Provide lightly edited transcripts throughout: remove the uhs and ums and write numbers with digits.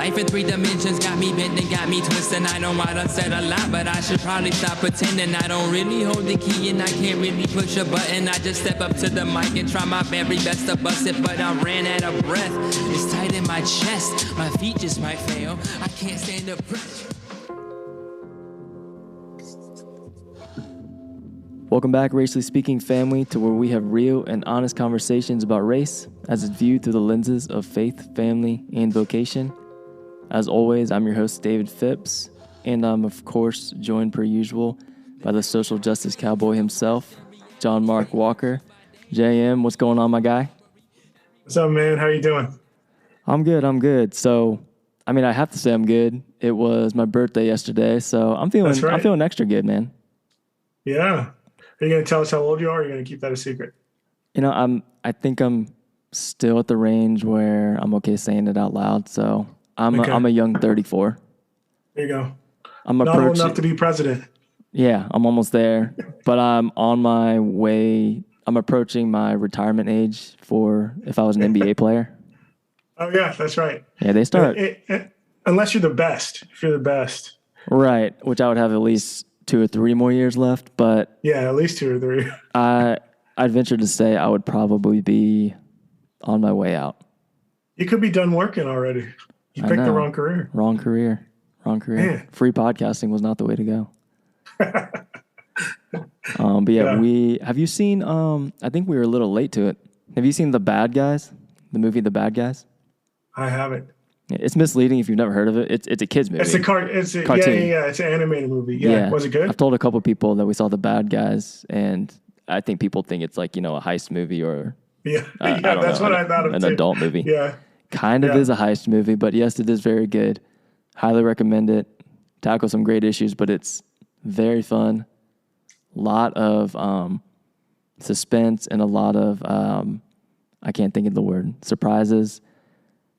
life in 3 dimensions got me bent and got me twisted. I know I done said a lot, but I should probably stop pretending. I don't really hold the key and I can't really push a button. I just step up to the mic and try my very best to bust it, but I ran out of breath. It's tight in my chest, my feet just might fail. I can't stand the pressure. Welcome back, Racially Speaking family, to where we have real and honest conversations about race as it's viewed through the lenses of faith, family, and vocation. As always, I'm your host, David Phipps, and I'm, of course, joined per usual by the social justice cowboy himself, John Mark Walker. JM, what's going on, my guy? What's up, man? How you doing? I'm good. So, I have to say I'm good. It was my birthday yesterday, so I'm feeling extra good, man. Yeah. Are you going to tell us how old you are, or are you going to keep that a secret? I think I'm still at the range where I'm okay saying it out loud. So I'm a young 34. There you go. I'm not old enough to be president. Yeah, I'm almost there, but I'm on my way. I'm approaching my retirement age for if I was an NBA player. Oh yeah, that's right. Yeah, they start unless you're the best. If you're the best, right? Which I would have at least 2 or 3 more years left, but yeah, at least 2 or 3. I'd venture to say I would probably be on my way out. You could be done working already. You picked the wrong career. Wrong career. Man. Free podcasting was not the way to go. But yeah, have you seen? I think we were a little late to it. Have you seen The Bad Guys? The movie The Bad Guys? I haven't. It's misleading if you've never heard of it. It's a kids movie. It's a cartoon. Yeah. It's an animated movie. Yeah. Was it good? I've told a couple people that we saw The Bad Guys, and I think people think it's like, a heist movie or that's what I thought of an too. Adult movie. Yeah. Kind of is a heist movie, but yes, it is very good. Highly recommend it. Tackle some great issues, but it's very fun. Lot of suspense and a lot of I can't think of the word, surprises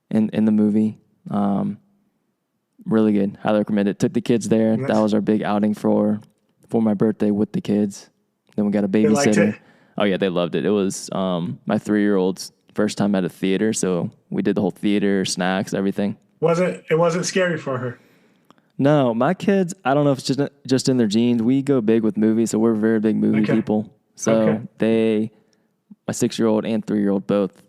in the movie. Really good. Highly recommend it. Took the kids there. That was our big outing for my birthday with the kids. Then we got a babysitter. Oh yeah, they loved it. It was my 3-year-old's first time at a theater, so we did the whole theater, snacks, everything. It wasn't scary for her? No, my kids, I don't know if it's just in their genes. We go big with movies, so we're very big movie people. So my 6-year-old and 3-year-old both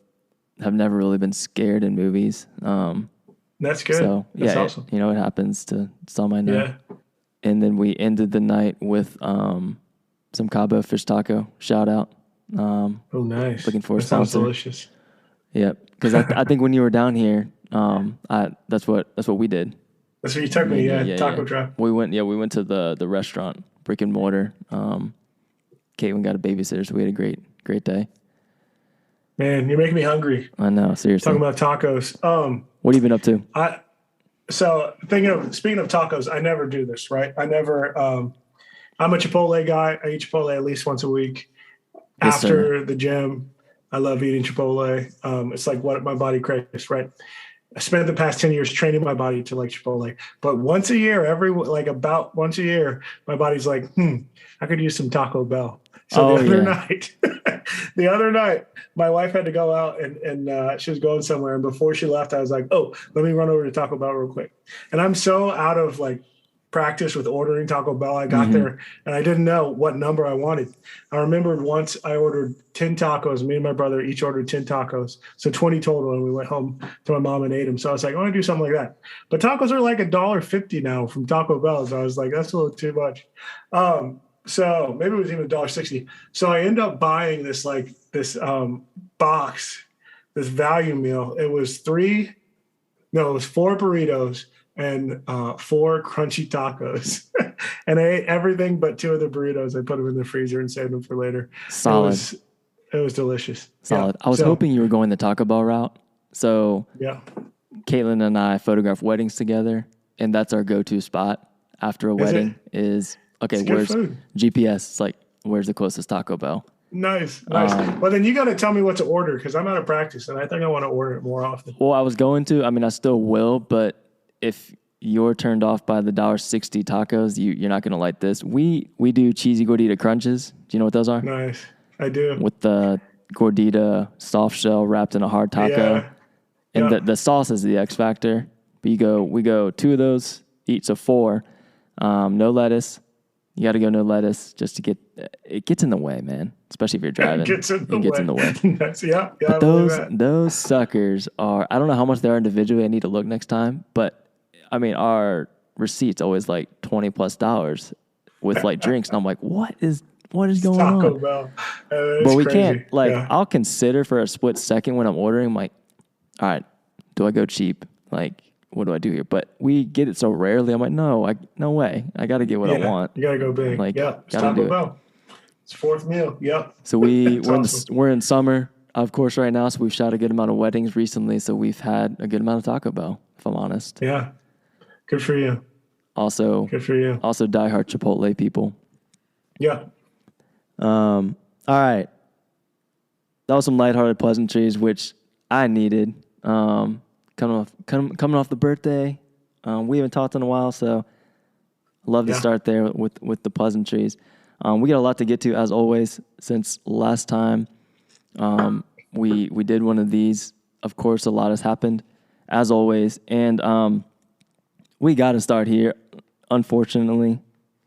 have never really been scared in movies. That's good. So, that's awesome. It happens to some I know. Yeah. And then we ended the night with some Cabo fish taco. Shout out. Oh, nice. Looking for a sponsor. Sounds delicious. Yep. Because I think when you were down here, that's what we did. That's what you took me. Yeah. Taco drop. We went to the restaurant, brick and mortar. Caitlin got a babysitter, so we had a great day. Man, you're making me hungry. I know, seriously. Talking about tacos. What have you been up to? Speaking of tacos, I never do this, right? I'm a Chipotle guy. I eat Chipotle at least once a week. Yes, After the gym, I love eating Chipotle. It's like what my body craves, right? I spent the past 10 years training my body to like Chipotle. But once a year, about once a year, my body's like, I could use some Taco Bell. So the other night, my wife had to go out and she was going somewhere. And before she left, I was like, let me run over to Taco Bell real quick. And I'm so out of like practice with ordering Taco Bell. I got there and I didn't know what number I wanted. I remembered once I ordered 10 tacos. Me and my brother each ordered 10 tacos. So 20 total. And we went home to my mom and ate them. So I was like, I want to do something like that. But tacos are like $1.50 now from Taco Bell. So I was like, that's a little too much. So maybe it was even $1.60. So I end up buying this box, this value meal. It was 4 burritos and 4 crunchy tacos. And I ate everything but 2 of the burritos. I put them in the freezer and saved them for later. Solid. It was delicious. Solid. Yeah. I was hoping you were going the Taco Bell route. So Caitlin and I photograph weddings together, and that's our go-to spot after a wedding is where's food. GPS? It's like, where's the closest Taco Bell? Nice. Well, then you got to tell me what to order because I'm out of practice, and I think I want to order it more often. Well, I was going to. I still will, but if you're turned off by the $1.60 tacos, you're not going to like this. We do cheesy gordita crunches. Do you know what those are? Nice. I do. With the gordita soft shell wrapped in a hard taco. Yeah. And the sauce is the X factor. But we go 2 of those each, so 4. No lettuce. You got to go no lettuce just to it gets in the way, man. Especially if you're driving. It gets in the way. Yeah, but those suckers are, I don't know how much they are individually. I need to look next time. But I mean, our receipt's always like $20+ with like drinks. And I'm like, what is going Taco on? Bell. But we crazy. Can't, like, I'll consider for a split second when I'm ordering, I'm like, all right, do I go cheap? Like, what do I do here? But we get it so rarely. I'm like, no way. I got to get what I want. You got to go big. Like, it's Taco Bell. It's 4th meal. Yep. So we're in summer, of course, right now. So we've shot a good amount of weddings recently. So we've had a good amount of Taco Bell, if I'm honest. Yeah. Good for you. Also, good for you. Also, diehard Chipotle people. Yeah. All right. That was some lighthearted pleasantries, which I needed. Coming off the birthday, we haven't talked in a while, so I love to start there with the pleasantries. We got a lot to get to, as always, since last time we did one of these. Of course, a lot has happened, as always, and we got to start here. Unfortunately,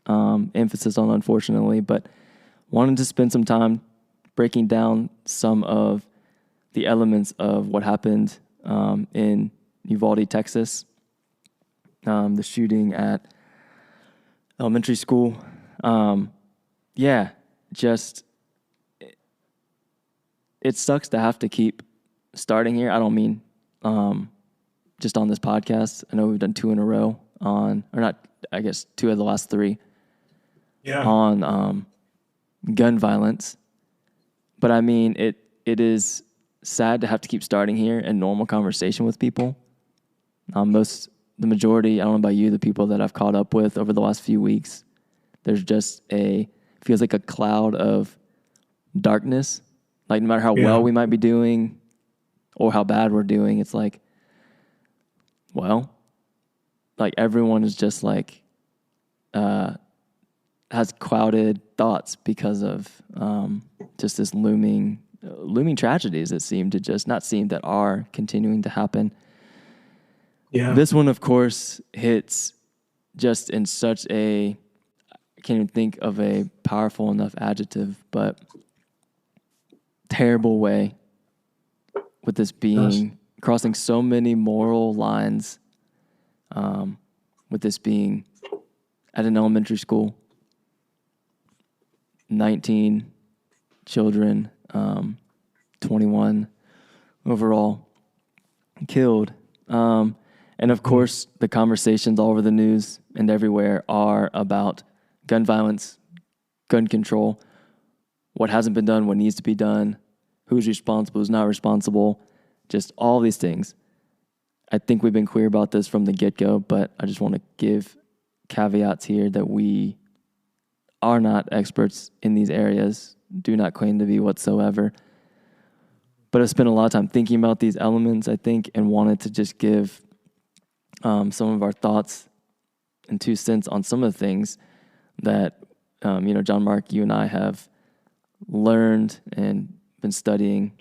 emphasis on unfortunately, but wanted to spend some time breaking down some of the elements of what happened in Uvalde, Texas, the shooting at elementary school. It sucks to have to keep starting here. I don't mean just on this podcast. I know we've done 2 in a row or not, I guess 2 of the last 3 on gun violence. But I mean, it is sad to have to keep starting here in normal conversation with people. The majority, I don't know about you, the people that I've caught up with over the last few weeks, there's just feels like a cloud of darkness. Like no matter how well we might be doing or how bad we're doing, it's like, well, like everyone is just like, has clouded thoughts because of just this looming tragedies that are continuing to happen. Yeah. This one, of course, hits just in such I can't even think of a powerful enough adjective, but terrible way, with this being crossing so many moral lines, with this being at an elementary school, 19 children, 21 overall killed. And of course, the conversations all over the news and everywhere are about gun violence, gun control, what hasn't been done, what needs to be done, who's responsible, who's not responsible, just all these things. I think we've been clear about this from the get-go, but I just want to give caveats here that we are not experts in these areas, do not claim to be whatsoever. But I spent a lot of time thinking about these elements, I think, and wanted to just give some of our thoughts and 2 cents on some of the things that, John Mark, you and I have learned and been studying,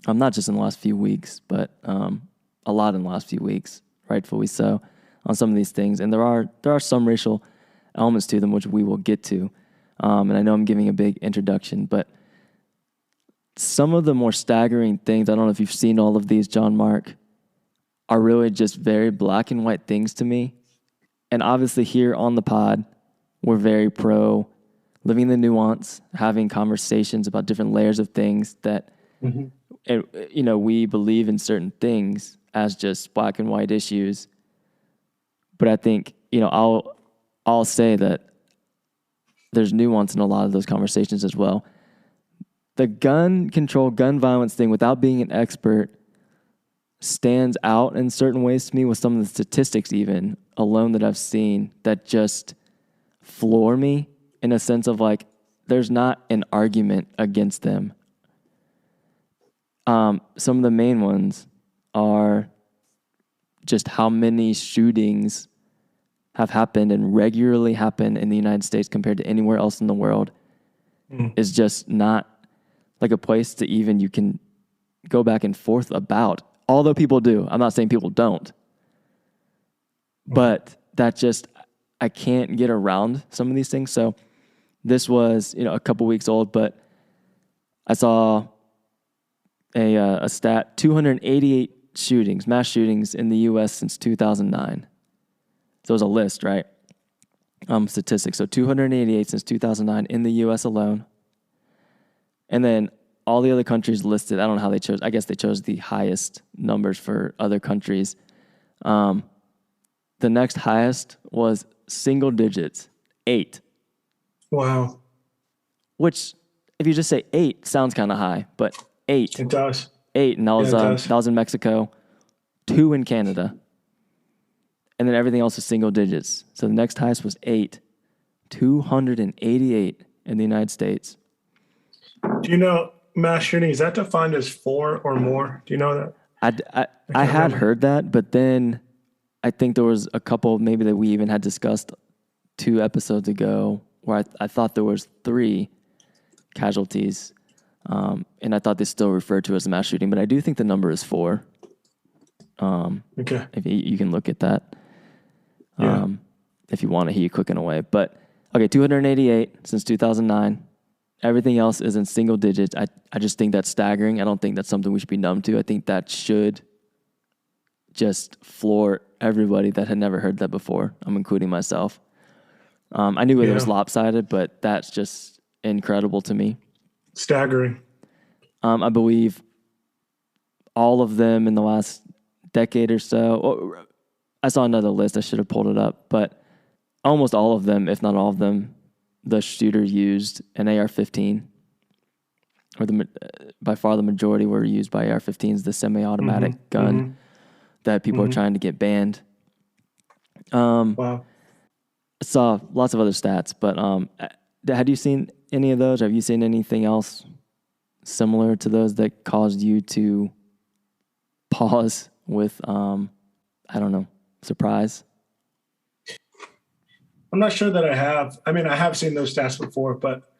not just in the last few weeks, but a lot in the last few weeks, rightfully so, on some of these things. And there are some racial elements to them, which we will get to. And I know I'm giving a big introduction, but some of the more staggering things, I don't know if you've seen all of these, John Mark, are really just very black and white things to me. And obviously here on the pod, we're very pro living the nuance, having conversations about different layers of things that, we believe in certain things as just black and white issues. But I think, I'll say that there's nuance in a lot of those conversations as well. The gun control, gun violence thing, without being an expert, stands out in certain ways to me with some of the statistics even alone that I've seen that just floor me in a sense of like, there's not an argument against them. Some of the main ones are just how many shootings have happened and regularly happen in the United States compared to anywhere else in the world is just not like a place to even you can go back and forth about. Although people do. I'm not saying people don't. but that just, I can't get around some of these things. So this was, a couple weeks old, but I saw a stat, 288 shootings, mass shootings in the U.S. since 2009. So it was a list, right? Statistics. So 288 since 2009 in the U.S. alone. And then all the other countries listed, I don't know how they chose. I guess they chose the highest numbers for other countries. The next highest was single digits, 8. Wow. Which, if you just say 8, sounds kind of high, but 8. It does. 8, and Yeah, that was in Mexico, 2 in Canada, and then everything else is single digits. So the next highest was 8, 288 in the United States. Do you know mass shooting, is that defined as 4 or more? Do you know that? I had heard that, but then I think there was a couple maybe that we even had discussed 2 episodes ago where I thought there was 3 casualties, and I thought they still referred to as a mass shooting, but I do think the number is 4. Okay. If you can look at that, Yeah. if you want to hear you cooking away. But okay, 288 since 2009. Everything else is in single digits. I just think that's staggering. I don't think that's something we should be numb to. I think that should just floor everybody that had never heard that before. I'm including myself. I knew it was lopsided, but that's just incredible to me. Staggering. I believe all of them in the last decade or so. I saw another list. I should have pulled it up, but almost all of them, if not all of them, the shooter used an AR-15, or by far the majority were used by AR-15s, the semi-automatic gun that people are trying to get banned. Wow. I saw lots of other stats, but had you seen any of those? Have you seen anything else similar to those that caused you to pause with, surprise? I'm not sure that I have. I mean, I have seen those stats before, but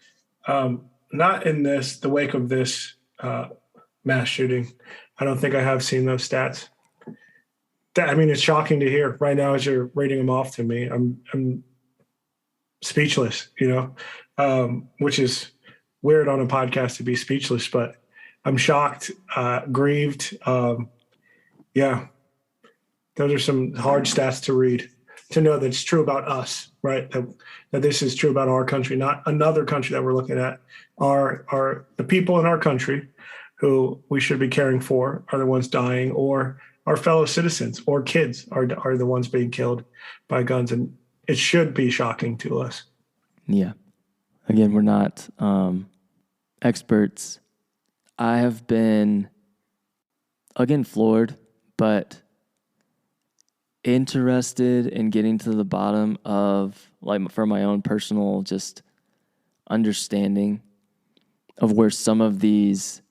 not in the wake of this mass shooting. I don't think I have seen those stats. It's shocking to hear right now as you're reading them off to me. I'm speechless, which is weird on a podcast to be speechless, but I'm shocked, grieved. Yeah, those are some hard stats to read, to know that it's true about us, right? That this is true about our country, not another country that we're looking at. Are the people in our country who we should be caring for are the ones dying, or our fellow citizens or kids are the ones being killed by guns. And it should be shocking to us. Yeah. Again, we're not experts. I have been, again, floored, but interested in getting to the bottom of, like, for my own personal just understanding of where some of these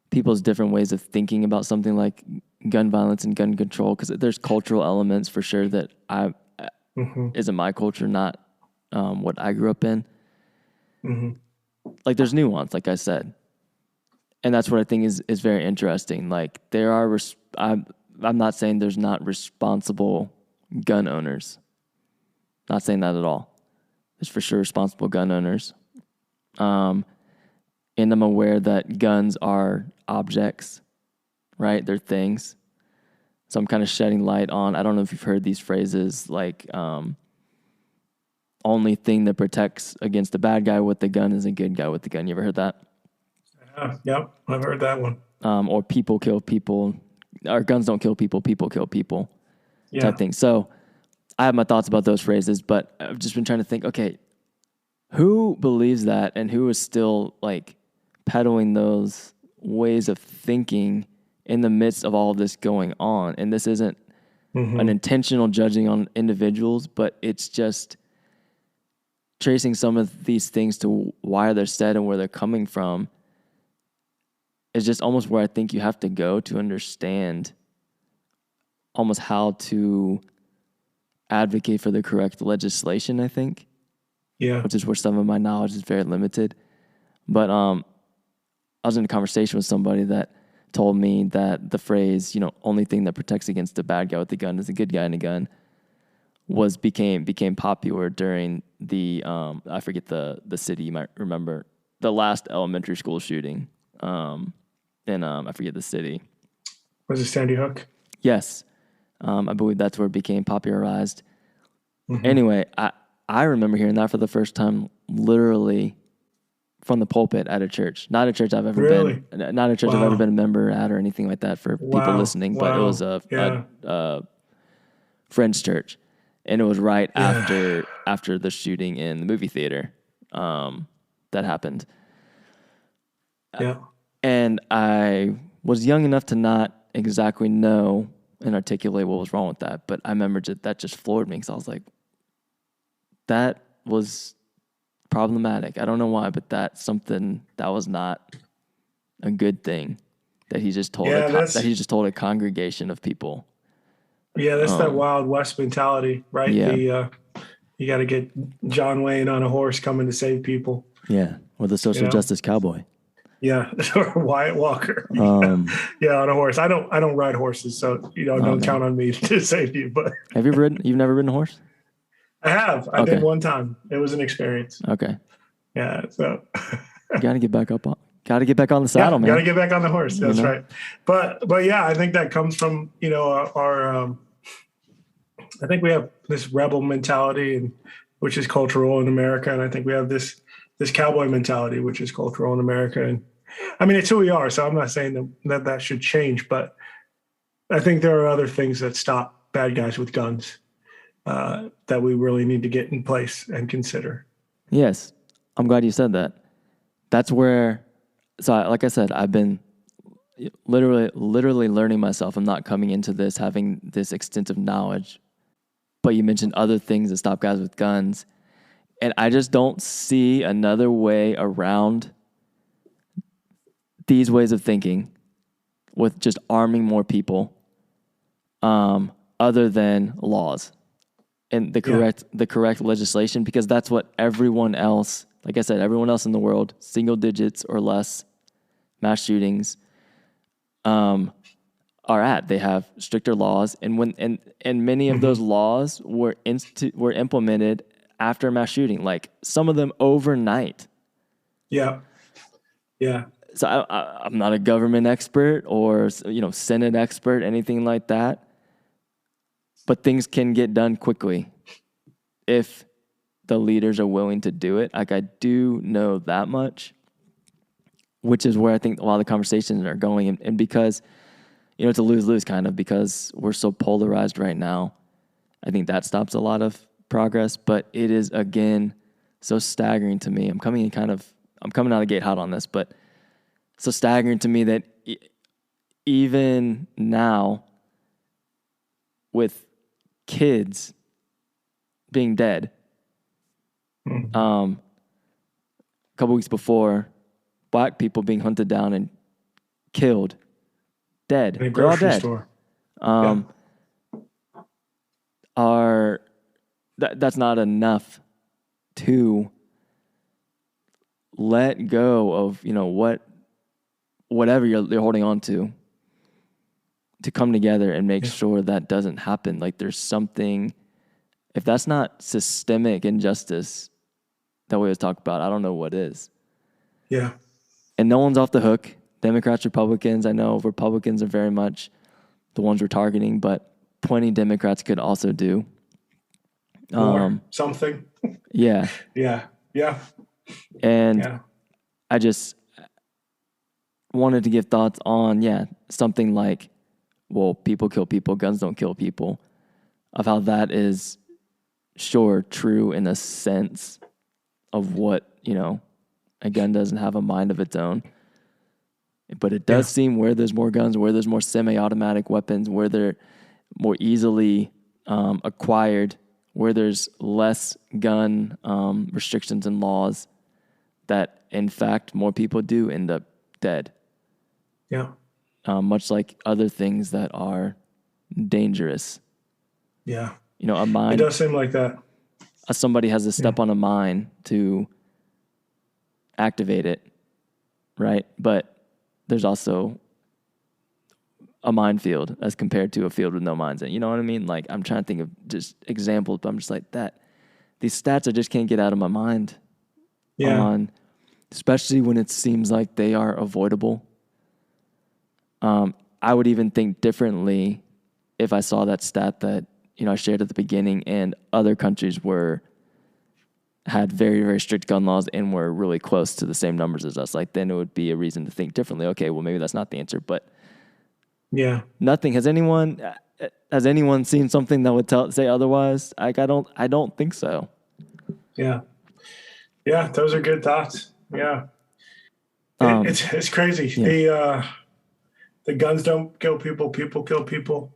people's different ways of thinking about something like gun violence and gun control, because there's cultural elements for sure that isn't my culture, not what I grew up in. Like, there's nuance, like I said, and that's what I think is very interesting. Like, there are I'm not saying there's not responsible gun owners. Not saying that at all. There's for sure responsible gun owners. And I'm aware that guns are objects, right? They're things. So I'm kind of shedding light on, I don't know if you've heard these phrases like, only thing that protects against a bad guy with the gun is a good guy with the gun. You ever heard that? Yep, I've heard that one. Or people kill people. Our guns don't kill people, people kill people, type thing. So I have my thoughts about those phrases, but I've just been trying to think, okay, who believes that and who is still like peddling those ways of thinking in the midst of all of this going on? And this isn't an intentional judging on individuals, but it's just tracing some of these things to why they're said and where they're coming from. Is just almost where I think you have to go to understand almost how to advocate for the correct legislation, I think. Yeah. Which is where some of my knowledge is very limited. But I was in a conversation with somebody that told me that the phrase, only thing that protects against a bad guy with a gun is a good guy in a gun. became popular during the I forget the city, you might remember the last elementary school shooting. And I forget the city. Was it Sandy Hook? Yes. I believe that's where it became popularized. Mm-hmm. Anyway, I remember hearing that for the first time, literally from the pulpit at a church. Not a church I've ever Really? been. Not a church I've ever been a member at or anything like that for people listening. But it was a friend's church, and it was right after the shooting in the movie theater that happened. Yeah. And I was young enough to not exactly know and articulate what was wrong with that. But I remember that just floored me because I was like, that was problematic. I don't know why, but that's something that was not a good thing that he just told a congregation of people. Yeah, that's that Wild West mentality, right? Yeah. You got to get John Wayne on a horse coming to save people. Yeah, or the social justice cowboy. Yeah, or Wyatt Walker. On a horse. I don't ride horses, so don't count on me to save you. But have you ridden? You've never ridden a horse? I have. I did one time. It was an experience. Okay. Yeah. So you got to get back up on. Got to get back on the saddle, man. Got to get back on the horse. That's right. But yeah, I think that comes from our. I think we have this rebel mentality, which is cultural in America, and I think we have this cowboy mentality, which is cultural in America. And I mean, it's who we are. So I'm not saying that should change, but I think there are other things that stop bad guys with guns that we really need to get in place and consider. Yes. I'm glad you said that. That's where, like I said, I've been literally learning myself. I'm not coming into this having this extensive knowledge, but you mentioned other things that stop guys with guns. And I just don't see another way around these ways of thinking with just arming more people other than laws and the correct legislation, because that's what everyone else, like I said, everyone else in the world, single digits or less mass shootings are at. They have stricter laws, and many of those laws were implemented after a mass shooting, like some of them overnight. Yeah. Yeah. So I'm not a government expert or, Senate expert, anything like that. But things can get done quickly if the leaders are willing to do it. Like, I do know that much, which is where I think a lot of the conversations are going. And because, it's a lose-lose kind of, because we're so polarized right now, I think that stops a lot of progress. But it is, again, so staggering to me. I'm coming out of the gate hot on this, but so staggering to me that even now, with kids being dead, a couple weeks before, black people being hunted down and killed, dead. They're all dead. Store. That's not enough to let go of whatever you're holding on to come together and make sure that doesn't happen. Like, there's something, if that's not systemic injustice that we always talk about, I don't know what is. Yeah. And no one's off the hook. Democrats, Republicans, I know Republicans are very much the ones we're targeting, but plenty Democrats could also do. Or something. Yeah. Yeah. Yeah. And I just wanted to give thoughts on, something like, well, people kill people, guns don't kill people, of how that is, sure, true in a sense of what, a gun doesn't have a mind of its own. But it does seem where there's more guns, where there's more semi-automatic weapons, where they're more easily acquired, where there's less gun restrictions and laws, that, in fact, more people do end up dead. Yeah. Much like other things that are dangerous. Yeah. A mine. It does seem like that. Somebody has to step on a mine to activate it, right? But there's also a minefield as compared to a field with no mines in it. You know what I mean? Like, I'm trying to think of just examples, but I'm just like that. These stats I just can't get out of my mind on, especially when it seems like they are avoidable. I would even think differently if I saw that stat that, I shared at the beginning, and other countries had very, very strict gun laws and were really close to the same numbers as us. Like, then it would be a reason to think differently. Okay, well, maybe that's not the answer, but nothing. Has anyone seen something that would say otherwise? Like, I don't think so. Yeah. Those are good thoughts. Yeah. It's crazy. Yeah. The guns don't kill people. People kill people.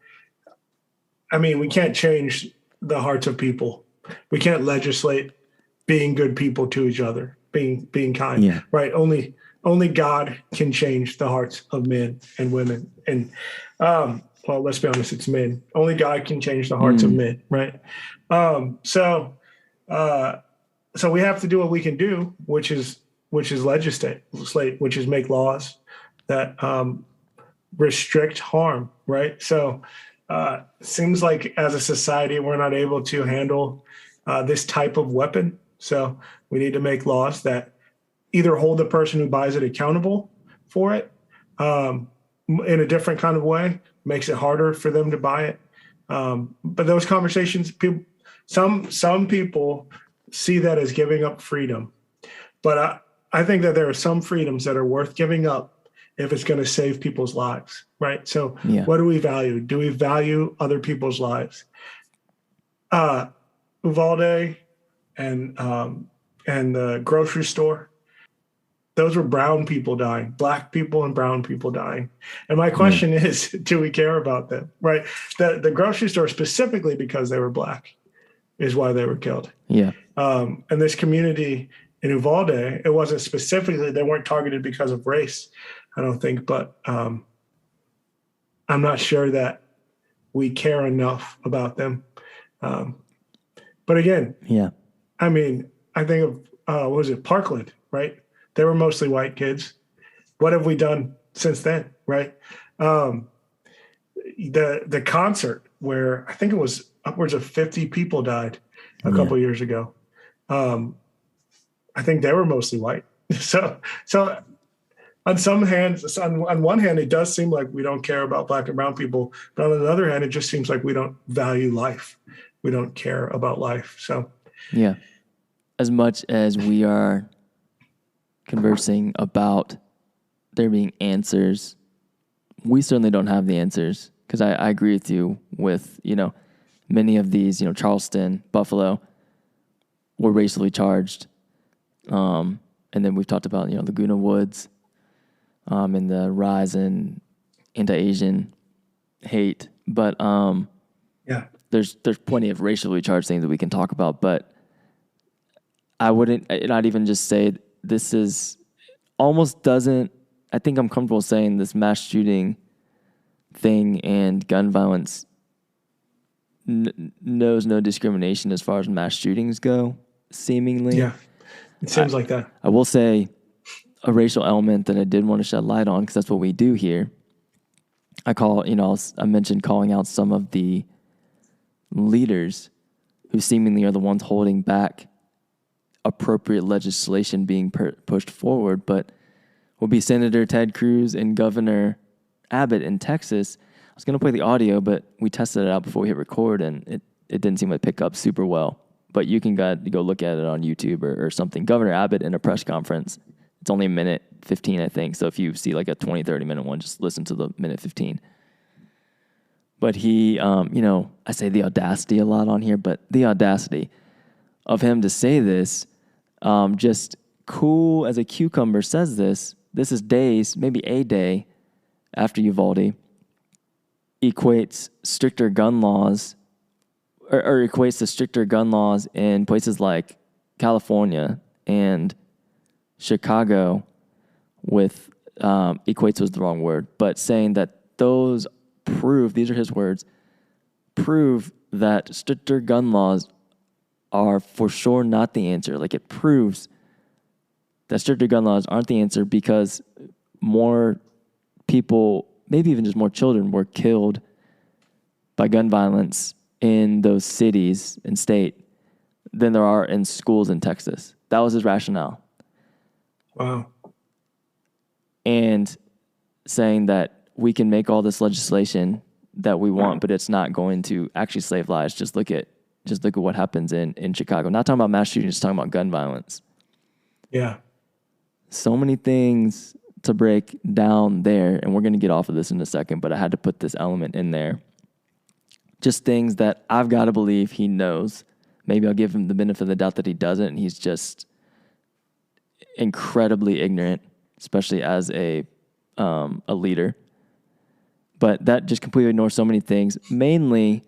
I mean, we can't change the hearts of people. We can't legislate being good people to each other, being kind, right? Only God can change the hearts of men and women. And, well, let's be honest, it's men. Only God can change the hearts of men, right? So we have to do what we can do, which is legislate, which is make laws that restrict harm, right? So seems like as a society, we're not able to handle this type of weapon. So we need to make laws that either hold the person who buys it accountable for it in a different kind of way, makes it harder for them to buy it. But those conversations, some people see that as giving up freedom. But I think that there are some freedoms that are worth giving up if it's going to save people's lives, right? So what do we value? Do we value other people's lives? Uvalde and the grocery store, those were brown people dying, black people and brown people dying. And my question is, do we care about them, right? The grocery store specifically because they were black is why they were killed. Yeah. And this community in Uvalde, it wasn't specifically, they weren't targeted because of race, I don't think, but I'm not sure that we care enough about them. But again, I mean, I think of, what was it, Parkland, right? They were mostly white kids. What have we done since then, right? The concert where I think it was upwards of 50 people died a couple years ago. I think they were mostly white. So on some hands, on one hand, it does seem like we don't care about black and brown people, but on the other hand, it just seems like we don't value life. We don't care about life. So as much as we are conversing about there being answers, we certainly don't have the answers, because I agree with you with, many of these, Charleston, Buffalo were racially charged. And then we've talked about, Laguna Woods, and the rise in anti-Asian hate. But there's plenty of racially charged things that we can talk about, but I wouldn't not even just say this is almost doesn't. I think I'm comfortable saying this mass shooting thing and gun violence knows no discrimination as far as mass shootings go, seemingly. Yeah, it seems like that. I will say a racial element that I did want to shed light on, because that's what we do here. I mentioned calling out some of the leaders who seemingly are the ones holding back appropriate legislation being pushed forward, but will be Senator Ted Cruz and Governor Abbott in Texas. I was going to play the audio, but we tested it out before we hit record, and it didn't seem to pick up super well. But you can go look at it on YouTube or something. Governor Abbott in a press conference. It's only a minute 15, I think. So if you see like a 20, 30-minute one, just listen to the minute 15. But he, I say the audacity a lot on here, but the audacity of him to say this, just cool as a cucumber says this. This is days, maybe a day after Uvalde, equates stricter gun laws, or equates the stricter gun laws in places like California and Chicago with, equates was the wrong word, but saying that those prove, these are his words, prove that stricter gun laws are for sure not the answer. Like, it proves that stricter gun laws aren't the answer because more people maybe even just more children were killed by gun violence in those cities and state than there are in schools in Texas. That was his rationale. Wow. And saying that we can make all this legislation that we want, but it's not going to actually save lives. Just look at what happens in Chicago. Not talking about mass shootings, just talking about gun violence. Yeah. So many things to break down there, and we're going to get off of this in a second, but I had to put this element in there. Just things that I've got to believe he knows. Maybe I'll give him the benefit of the doubt that he doesn't, and he's just incredibly ignorant, especially as a leader. But that just completely ignores so many things, mainly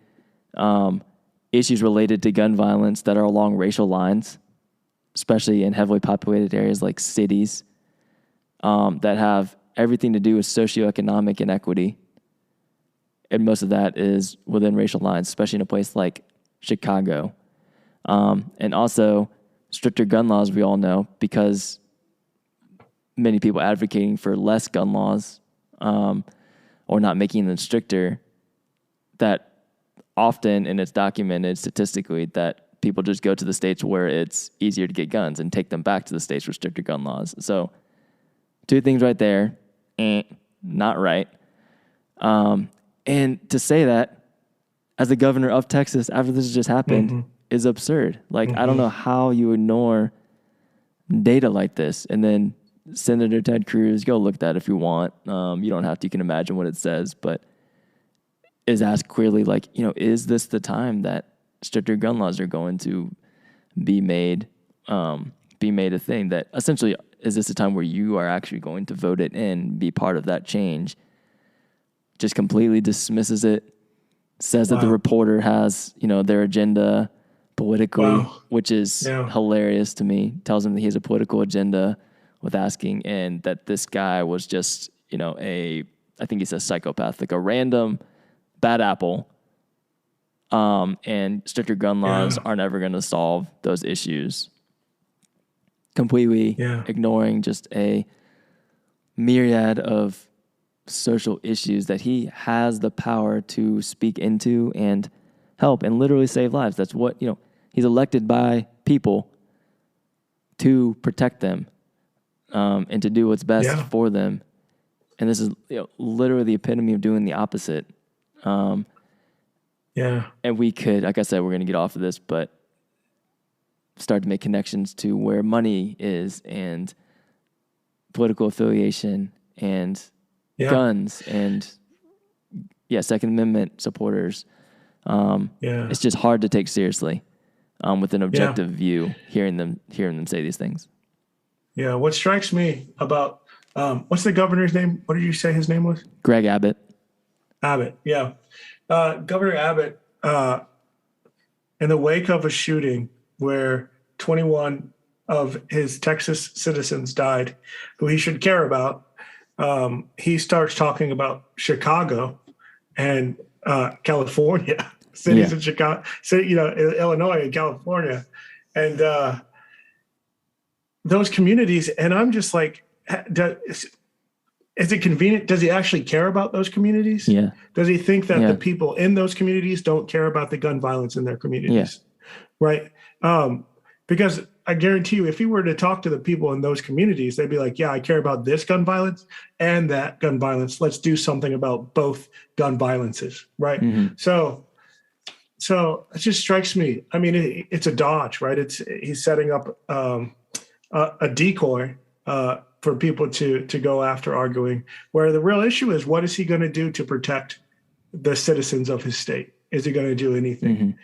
issues related to gun violence that are along racial lines, especially in heavily populated areas like cities that have everything to do with socioeconomic inequity. And most of that is within racial lines, especially in a place like Chicago. And also stricter gun laws, we all know, because many people advocating for less gun laws or not making them stricter, that often, and it's documented statistically, that people just go to the states where it's easier to get guns and take them back to the states with stricter gun laws. So two things right there, not right. And to say that as the governor of Texas after this just happened is absurd. Like, I don't know how you ignore data like this. And then Senator Ted Cruz, go look at that if you want. You don't have to. You can imagine what it says, but is asked clearly, like, is this the time that stricter gun laws are going to be made a thing? That essentially, is this a time where you are actually going to vote it in, be part of that change? Just completely dismisses it, says that the reporter has, their agenda politically, which is hilarious to me. Tells him that he has a political agenda with asking, and that this guy was just, I think he says psychopath, like a random bad apple. And stricter gun laws aren't ever going to solve those issues. Completely ignoring just a myriad of social issues that he has the power to speak into and help and literally save lives. That's what, he's elected by people to protect them and to do what's best for them. And this is literally the epitome of doing the opposite. And we could, like I said, we're going to get off of this, but start to make connections to where money is and political affiliation and guns and Second Amendment supporters. It's just hard to take seriously with an objective view, hearing them say these things. Yeah. What strikes me about what's the governor's name? What did you say his name was? Greg Abbott. Abbott. Yeah. Governor Abbott, in the wake of a shooting where 21 of his Texas citizens died, who he should care about, he starts talking about Chicago and California, cities in Chicago, Illinois and California, and those communities. And I'm just like, is it convenient? Does he actually care about those communities? Yeah. Does he think that the people in those communities don't care about the gun violence in their communities? Right. Because I guarantee you, if he were to talk to the people in those communities, they'd be like, I care about this gun violence and that gun violence. Let's do something about both gun violences. Right. So it just strikes me. I mean, it's a dodge, right? He's setting up a decoy for people to go after arguing, where the real issue is, what is he going to do to protect the citizens of his state? Is he going to do anything?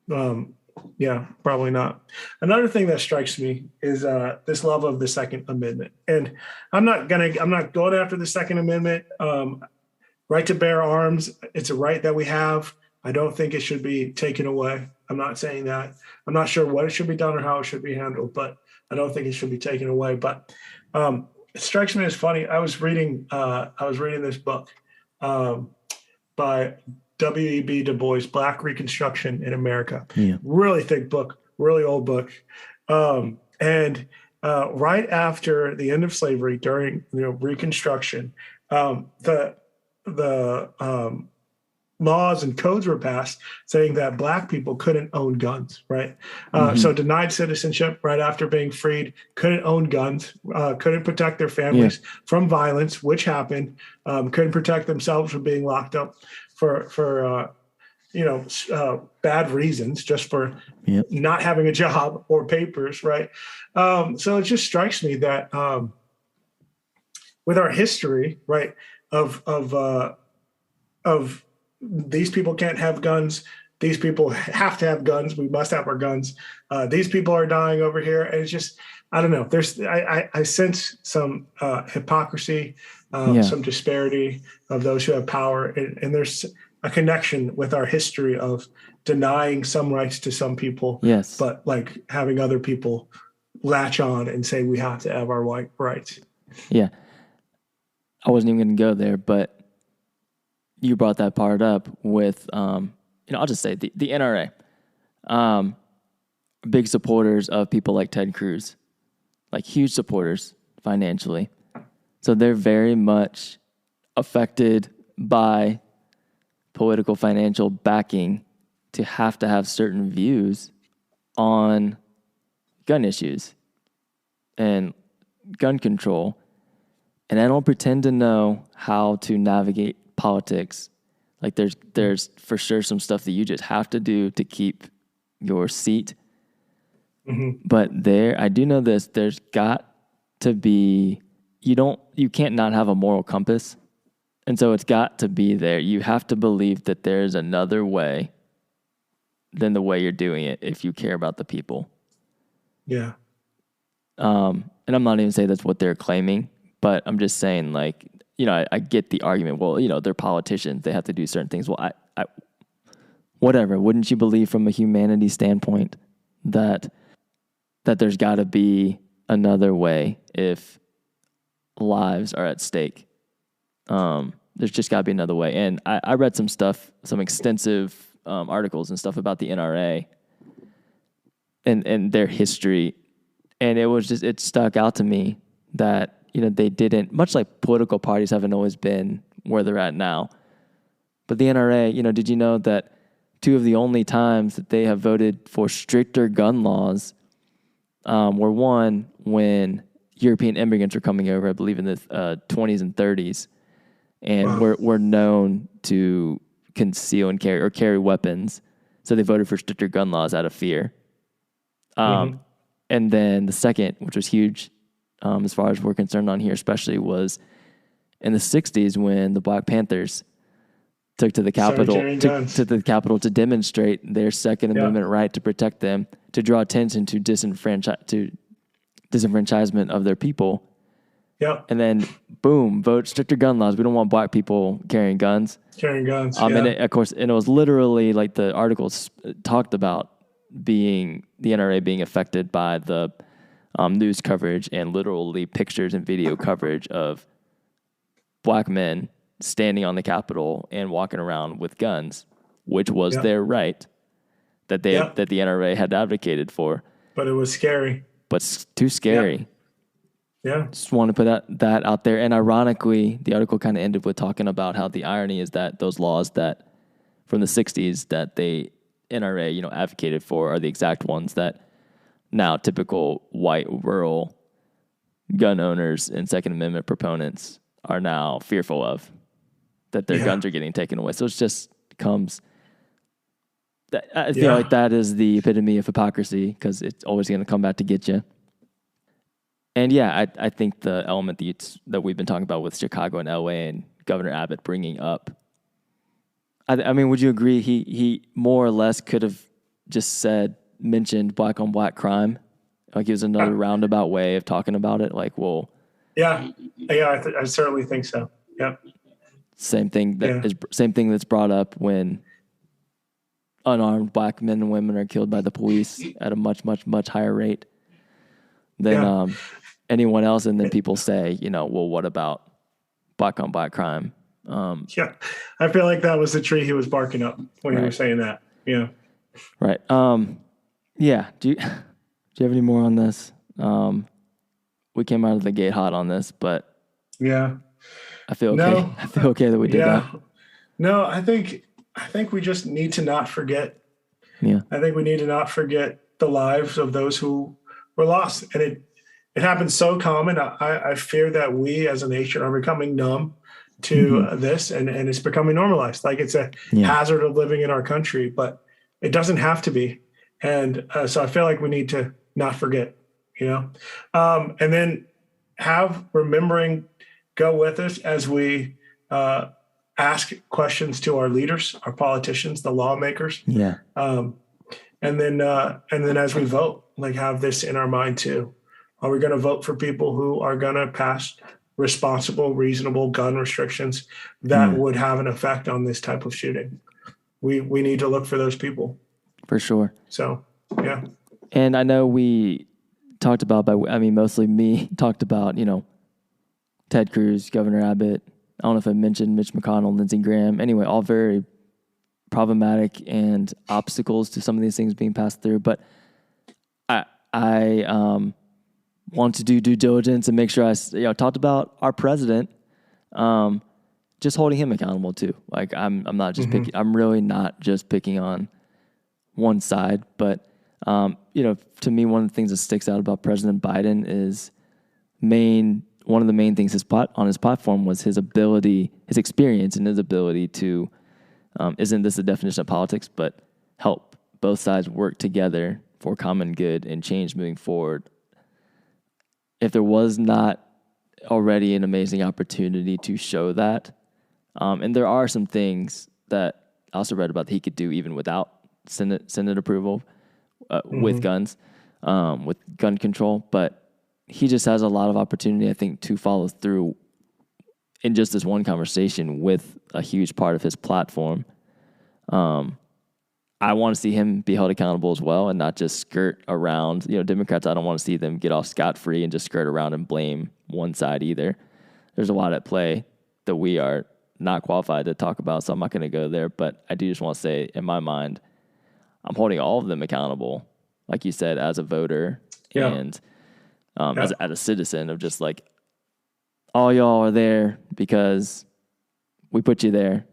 Probably not. Another thing that strikes me is this love of the Second Amendment. And I'm not going after the Second Amendment. Right to bear arms, it's a right that we have. I don't think it should be taken away. I'm not saying that. I'm not sure what it should be done or how it should be handled, but I don't think it should be taken away. But it strikes me as funny. I was reading this book by W.E.B. Du Bois, Black Reconstruction in America. Really thick book, really old book. And right after the end of slavery, during Reconstruction, the laws and codes were passed saying that Black people couldn't own guns, right? Mm-hmm. So denied citizenship right after being freed, couldn't own guns, couldn't protect their families from violence, which happened, couldn't protect themselves from being locked up for bad reasons, just for not having a job or papers, right? So it just strikes me that with our history, right, of these people can't have guns. These people have to have guns. We must have our guns. These people are dying over here. And it's just, I don't know. I sense some hypocrisy, some disparity of those who have power. And there's a connection with our history of denying some rights to some people, but like having other people latch on and say we have to have our rights. Yeah. I wasn't even going to go there, but you brought that part up with, I'll just say the NRA, big supporters of people like Ted Cruz, like huge supporters financially. So they're very much affected by political financial backing to have certain views on gun issues and gun control. And I don't pretend to know how to navigate politics. Like there's for sure some stuff that you just have to do to keep your seat. Mm-hmm. But I do know this, there's got to be, you can't not have a moral compass. And so it's got to be there. You have to believe that there's another way than the way you're doing it if you care about the people. Yeah. And I'm not even saying that's what they're claiming, but I'm just saying, like, I get the argument. Well, they're politicians. They have to do certain things. Well, whatever. Wouldn't you believe from a humanity standpoint that there's got to be another way if lives are at stake? There's just got to be another way. And I read some stuff, some extensive articles and stuff about the NRA and their history. And it stuck out to me that, they didn't, much like political parties haven't always been where they're at now. But the NRA, did you know that two of the only times that they have voted for stricter gun laws were one, when European immigrants were coming over, I believe in the 20s and 30s, and were known to conceal and carry weapons. So they voted for stricter gun laws out of fear. And then the second, which was huge, as far as we're concerned on here, especially, was in the 60s when the Black Panthers took to the Capitol to demonstrate their Second Amendment right to protect them, to draw attention to disenfranchisement of their people. Yeah. And then, boom, vote stricter gun laws. We don't want Black people carrying guns. And of course, it was literally, like, the articles talked about the NRA being affected by the news coverage and literally pictures and video coverage of Black men standing on the Capitol and walking around with guns, which was their right that the NRA had advocated for. But it was scary. But it's too scary. Yeah. Just want to put that out there. And ironically, the article kind of ended with talking about how the irony is that those laws that from the 60s that the NRA, advocated for are the exact ones that now typical white rural gun owners and Second Amendment proponents are now fearful of, that their guns are getting taken away. So it just comes, I feel like that is the epitome of hypocrisy, because it's always going to come back to get you. And I think the element that we've been talking about with Chicago and LA and Governor Abbott bringing up, I mean, would you agree he more or less could have just mentioned black on black crime? Like, it was another roundabout way of talking about it. Like, well, I certainly think so. Yeah. Same thing that's brought up when unarmed Black men and women are killed by the police at a much, much, much higher rate than anyone else. And then people say, well, what about black on black crime? I feel like that was the tree he was barking up when he was saying that. Yeah. Right. Do you have any more on this? We came out of the gate hot on this, but yeah. I feel okay. No. I feel okay that we did Yeah. that. No, I think we just need to not forget. Yeah. I think we need to not forget the lives of those who were lost. And it happens so common. I fear that we as a nation are becoming numb to this, and it's becoming normalized. Like it's a hazard of living in our country, but it doesn't have to be. And so I feel like we need to not forget, and then have remembering go with us as we ask questions to our leaders, our politicians, the lawmakers. Yeah. And then as we vote, like have this in our mind too. Are we going to vote for people who are going to pass responsible, reasonable gun restrictions that would have an effect on this type of shooting? We need to look for those people. For sure. So, yeah. And I know we talked about, mostly me talked about, Ted Cruz, Governor Abbott. I don't know if I mentioned Mitch McConnell, Lindsey Graham. Anyway, all very problematic and obstacles to some of these things being passed through. But I want to do due diligence and make sure I talked about our president, just holding him accountable too. Like I'm not just picking. I'm really not just picking on one side. But to me, one of the things that sticks out about President Biden is one of the main things on his platform was his ability, his experience, and his ability to. Isn't this the definition of politics? But help both sides work together for common good and change moving forward. If there was not already an amazing opportunity to show that, and there are some things that I also read about that he could do even without Senate approval with guns, with gun control, but he just has a lot of opportunity, I think, to follow through in just this one conversation with a huge part of his platform. I want to see him be held accountable as well and not just skirt around. Democrats, I don't want to see them get off scot-free and just skirt around and blame one side either. There's a lot at play that we are not qualified to talk about, so I'm not going to go there. But I do just want to say, in my mind, I'm holding all of them accountable, like you said, as a voter and as a citizen of just like, all y'all are there because we put you there.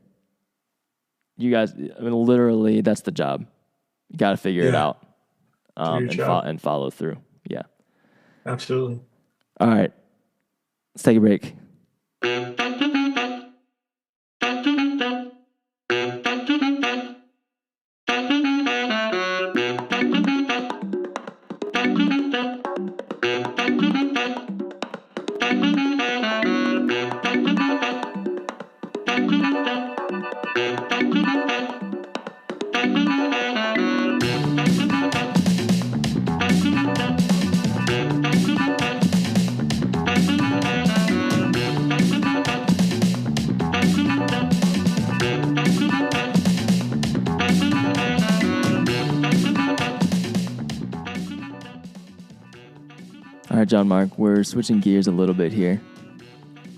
You guys, literally, that's the job. You got to figure it out and follow through. Yeah. Absolutely. All right. Let's take a break. All right, John Mark, we're switching gears a little bit here.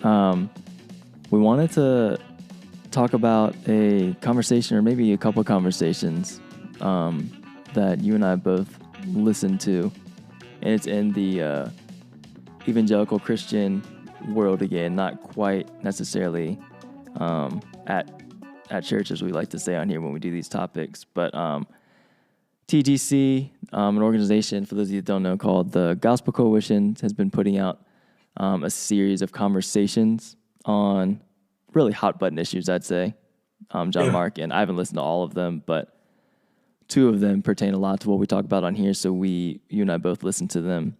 We wanted to talk about a conversation or maybe a couple of conversations that you and I both listened to. And it's in the evangelical Christian world again, not quite necessarily at church, as we like to say on here when we do these topics, but TGC, an organization, for those of you that don't know, called the Gospel Coalition, has been putting out a series of conversations on really hot-button issues, I'd say, John Mark, and I haven't listened to all of them, but two of them pertain a lot to what we talk about on here, so you and I both listened to them.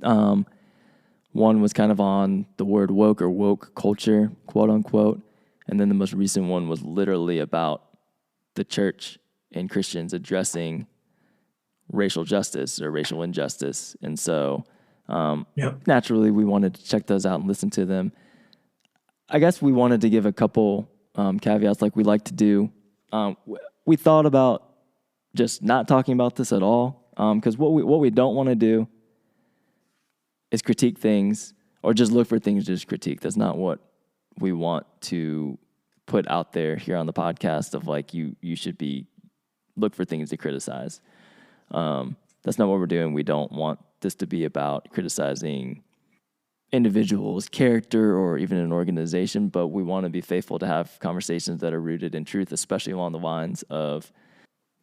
One was kind of on the word woke or woke culture, quote-unquote, and then the most recent one was literally about the church and Christians addressing racial justice or racial injustice. And so naturally we wanted to check those out and listen to them. I guess we wanted to give a couple caveats like we like to do. We thought about just not talking about this at all because what we don't want to do is critique things or just look for things to just critique. That's not what we want to put out there here on the podcast of like you should be look for things to criticize. That's not what we're doing. We don't want this to be about criticizing individual's character or even an organization, but we want to be faithful to have conversations that are rooted in truth, especially along the lines of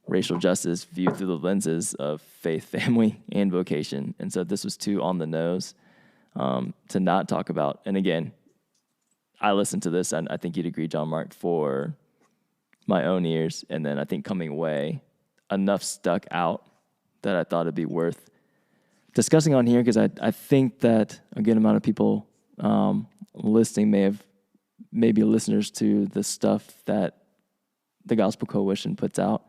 racial justice viewed through the lenses of faith, family, and vocation. And so this was too on the nose to not talk about. And again, I listened to this, and I think you'd agree, John Mark, for my own ears. And then I think coming away, enough stuck out that I thought it'd be worth discussing on here, because I think that a good amount of people listening may be listeners to the stuff that the Gospel Coalition puts out.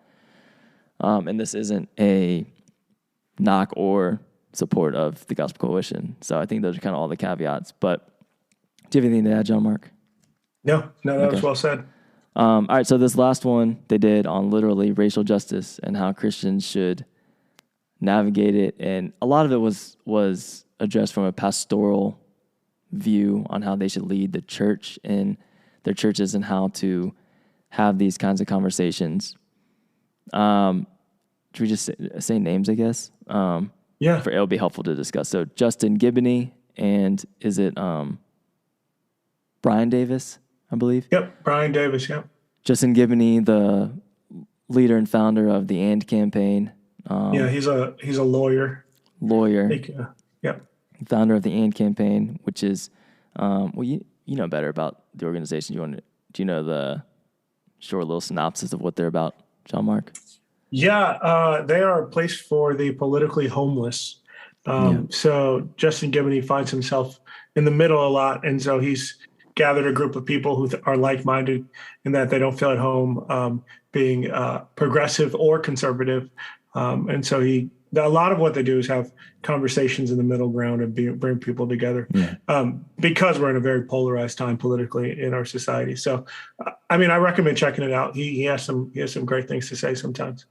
And this isn't a knock or support of the Gospel Coalition. So I think those are kind of all the caveats. But do you have anything to add, John Mark? No, that was well said. All right, so this last one they did on literally racial justice and how Christians should navigate it. And a lot of it was addressed from a pastoral view on how they should lead the church in their churches and how to have these kinds of conversations. Should we just say names, I guess? Yeah. It'll be helpful to discuss. So Justin Giboney, and is it Brian Davis, I believe? Yep, Brian Davis, yep. Justin Giboney, the leader and founder of the AND campaign. He's a lawyer. Yep. Founder of the AND campaign, which is, you know better about the organization. Do you know the short little synopsis of what they're about, John Mark? Yeah, they are a place for the politically homeless. So Justin Giboney finds himself in the middle a lot, and so he's gathered a group of people who are like-minded in that they don't feel at home being progressive or conservative. And so a lot of what they do is have conversations in the middle ground and bring people together because we're in a very polarized time politically in our society. So, I recommend checking it out. He has some great things to say sometimes.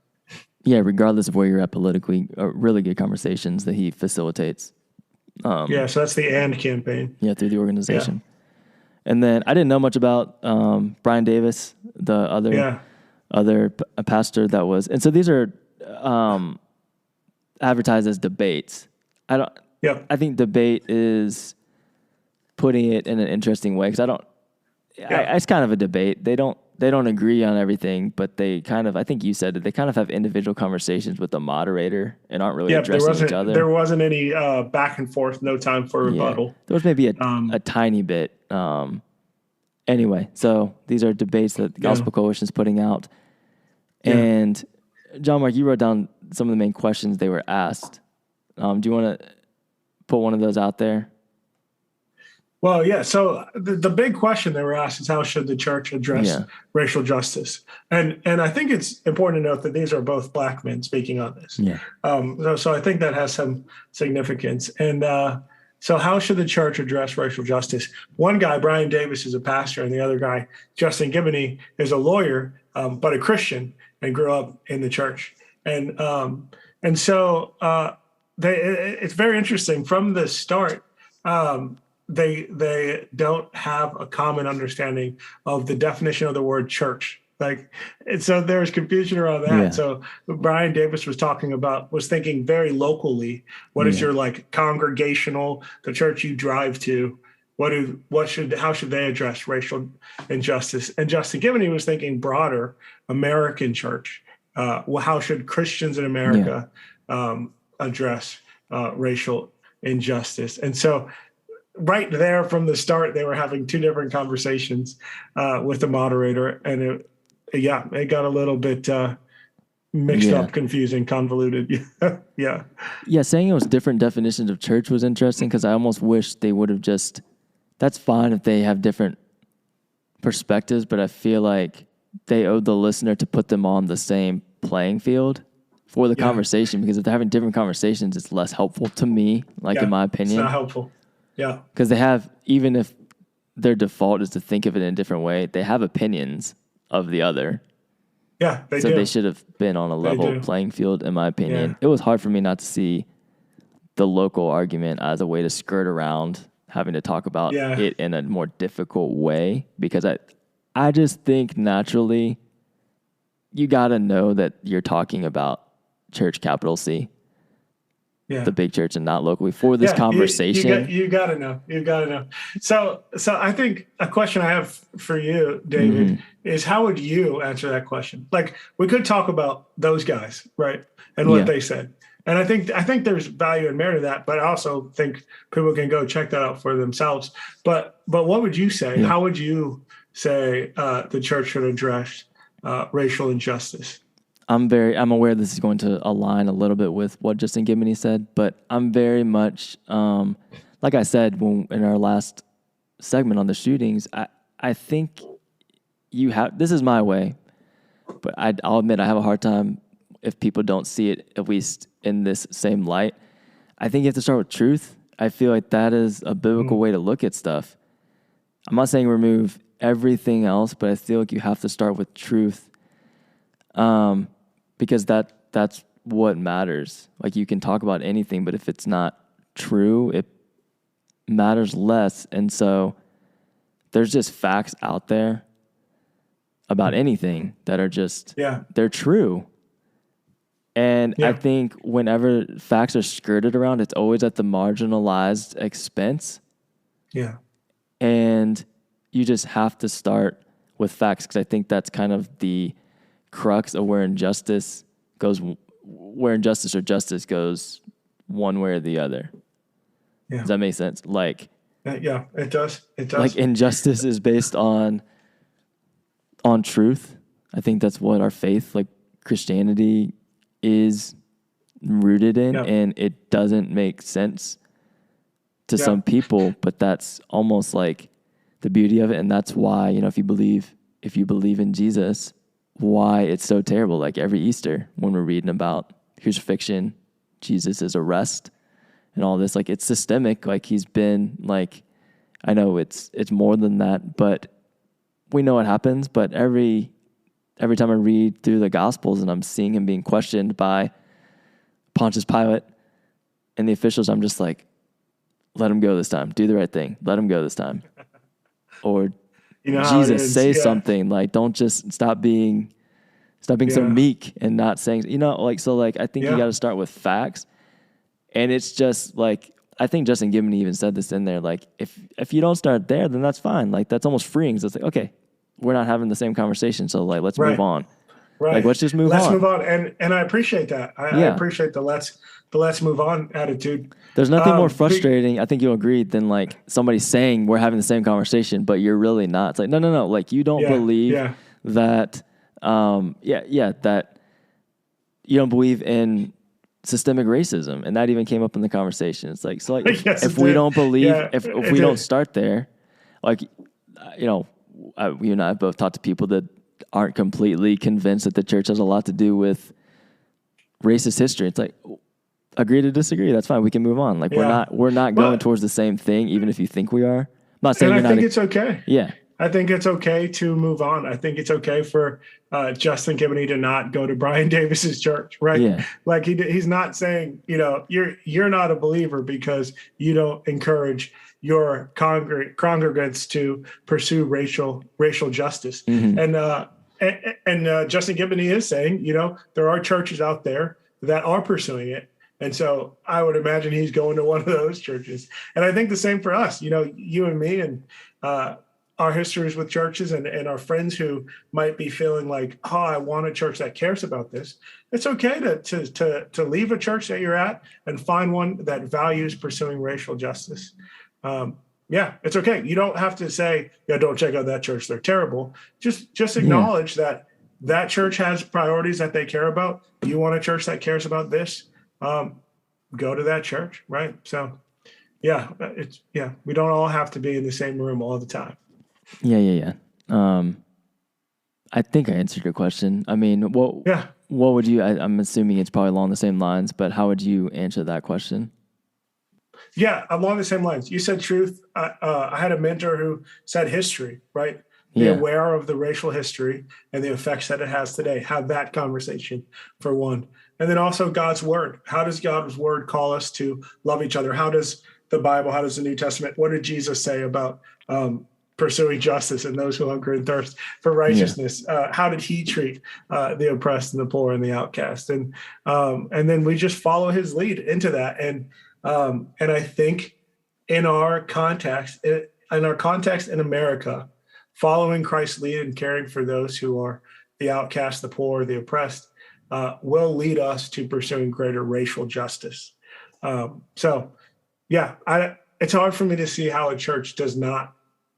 Yeah, regardless of where you're at politically, really good conversations that he facilitates. So that's the AND campaign. Yeah, through the organization. Yeah. And then I didn't know much about Brian Davis, the other pastor that was. And so these are advertised as debates. I think debate is putting it in an interesting way, because it's kind of a debate. They don't agree on everything, but they kind of, I think you said it, they kind of have individual conversations with the moderator and aren't really addressing each other. There wasn't any back and forth, no time for rebuttal. There was maybe a tiny bit. Anyway, so these are debates that the Gospel Coalition is putting out. And John Mark, you wrote down some of the main questions they were asked. Do you want to put one of those out there? Well, yeah. So the big question they were asked is, how should the church address racial justice? And I think it's important to note that these are both black men speaking on this. Yeah. So I think that has some significance. And so how should the church address racial justice? One guy, Brian Davis, is a pastor, and the other guy, Justin Giboney, is a lawyer, but a Christian and grew up in the church. And so it's very interesting. From the start, they don't have a common understanding of the definition of the word church. And so there's confusion around that. Yeah. So Brian Davis was thinking very locally. What is your congregational, the church you drive to? How should they address racial injustice? And Justin Giboney was thinking broader, American church. How should Christians in America address racial injustice? And so right there from the start, they were having two different conversations with the moderator, and it got a little bit mixed up, confusing, convoluted. Yeah, saying it was different definitions of church was interesting, because I almost wish they would have just, that's fine if they have different perspectives, but I feel like they owed the listener to put them on the same playing field for the conversation, because if they're having different conversations, it's less helpful to me, in my opinion. It's not helpful. Yeah. Because they have, even if their default is to think of it in a different way, they have opinions of the other. Yeah, they do. So they should have been on a level playing field, in my opinion. Yeah. It was hard for me not to see the local argument as a way to skirt around having to talk about it in a more difficult way, because I just think naturally you got to know that you're talking about church, capital C. the big church and not locally for this conversation. You got to know. You got to know. So I think a question I have for you, David, is how would you answer that question? Like, we could talk about those guys, right, and what they said. And I think there's value and merit to that, but I also think people can go check that out for themselves. But what would you say? How would you say the church should address racial injustice? I'm aware this is going to align a little bit with what Justin Gibney said, but I'm very much, like I said in our last segment on the shootings, I think this is my way, but I'll admit I have a hard time if people don't see it, at least in this same light. I think you have to start with truth. I feel like that is a biblical way to look at stuff. I'm not saying remove everything else, but I feel like you have to start with truth. Because that's what matters. Like, you can talk about anything, but if it's not true, it matters less. And so there's just facts out there about anything that are just, they're true. And I think whenever facts are skirted around, it's always at the marginalized expense. Yeah. And you just have to start with facts, because I think that's kind of the crux of where injustice or justice goes one way or the other. Yeah. Does that make sense? Like, yeah, it does. It does. Like, injustice is based on truth. I think that's what our faith, like Christianity, is rooted in, and it doesn't make sense to some people, but that's almost like the beauty of it. And that's why, if you believe in Jesus, why it's so terrible. Like, every Easter when we're reading about crucifixion, Jesus' arrest and all this, like, it's systemic. Like, he's been, like, I know it's more than that, but we know what happens. But every time I read through the Gospels and I'm seeing him being questioned by Pontius Pilate and the officials, I'm just like, let him go this time. Do the right thing. Let him go this time. Or Jesus, say something. Like, don't just stop being so meek and not saying, I think you got to start with facts. And it's just like, I think Justin Gibney even said this in there. Like, if you don't start there, then that's fine. Like, that's almost freeing. So it's like, okay, we're not having the same conversation. So, like, let's move on. Right. Like, let's just move on. Let's move on. And I appreciate that. I appreciate the let's move on attitude. There's nothing more frustrating, I think you'll agree, than like somebody saying we're having the same conversation, but you're really not. It's like, no. Like, you don't believe that, that you don't believe in systemic raciism. And that even came up in the conversation. It's like, so like, yes, if we don't believe, if we don't start there, like, you and I have both talked to people that aren't completely convinced that the church has a lot to do with racist history. It's like, agree to disagree. That's fine. We can move on. Like, we're not going towards the same thing, even if you think we are. I'm not saying I think it's okay. Yeah. I think it's okay to move on. I think it's okay for Justin Gibney to not go to Brian Davis's church, right? Yeah. Like, he's not saying, you're not a believer because you don't encourage your congregants to pursue racial justice. Mm-hmm. And Justin Gibney is saying, there are churches out there that are pursuing it. And so I would imagine he's going to one of those churches. And I think the same for us, you and me, and our histories with churches and our friends who might be feeling like, oh, I want a church that cares about this. It's okay to leave a church that you're at and find one that values pursuing racial justice. It's okay. You don't have to say, don't check out that church, they're terrible. Just acknowledge that church has priorities that they care about. You want a church that cares about this, go to that church, right? So we don't all have to be in the same room all the time. Yeah. I think I answered your question. I mean, what would you, I'm assuming it's probably along the same lines, but how would you answer that question? Yeah, along the same lines. You said truth. I had a mentor who said history, right? Be aware of the racial history and the effects that it has today. Have that conversation, for one. And then also God's word. How does God's word call us to love each other? How does the Bible, how does the New Testament, what did Jesus say about pursuing justice and those who hunger and thirst for righteousness? How did he treat the oppressed and the poor and the outcast? And then we just follow his lead into that. And I think in our context in America, following Christ's lead and caring for those who are the outcast, the poor, the oppressed, will lead us to pursuing greater racial justice. It's hard for me to see how a church does not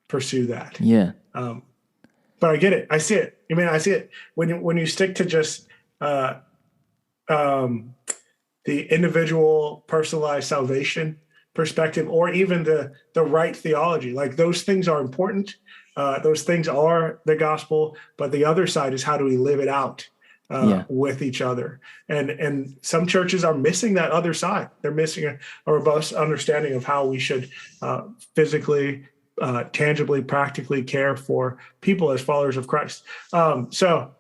pursue that. Yeah. But I get it. I see it. I mean, I see it when you stick to just the individual personalized salvation perspective, or even the right theology. Like, those things are important. Those things are the gospel, but the other side is, how do we live it out with each other? And some churches are missing that other side. They're missing a robust understanding of how we should physically, tangibly, practically care for people as followers of Christ. So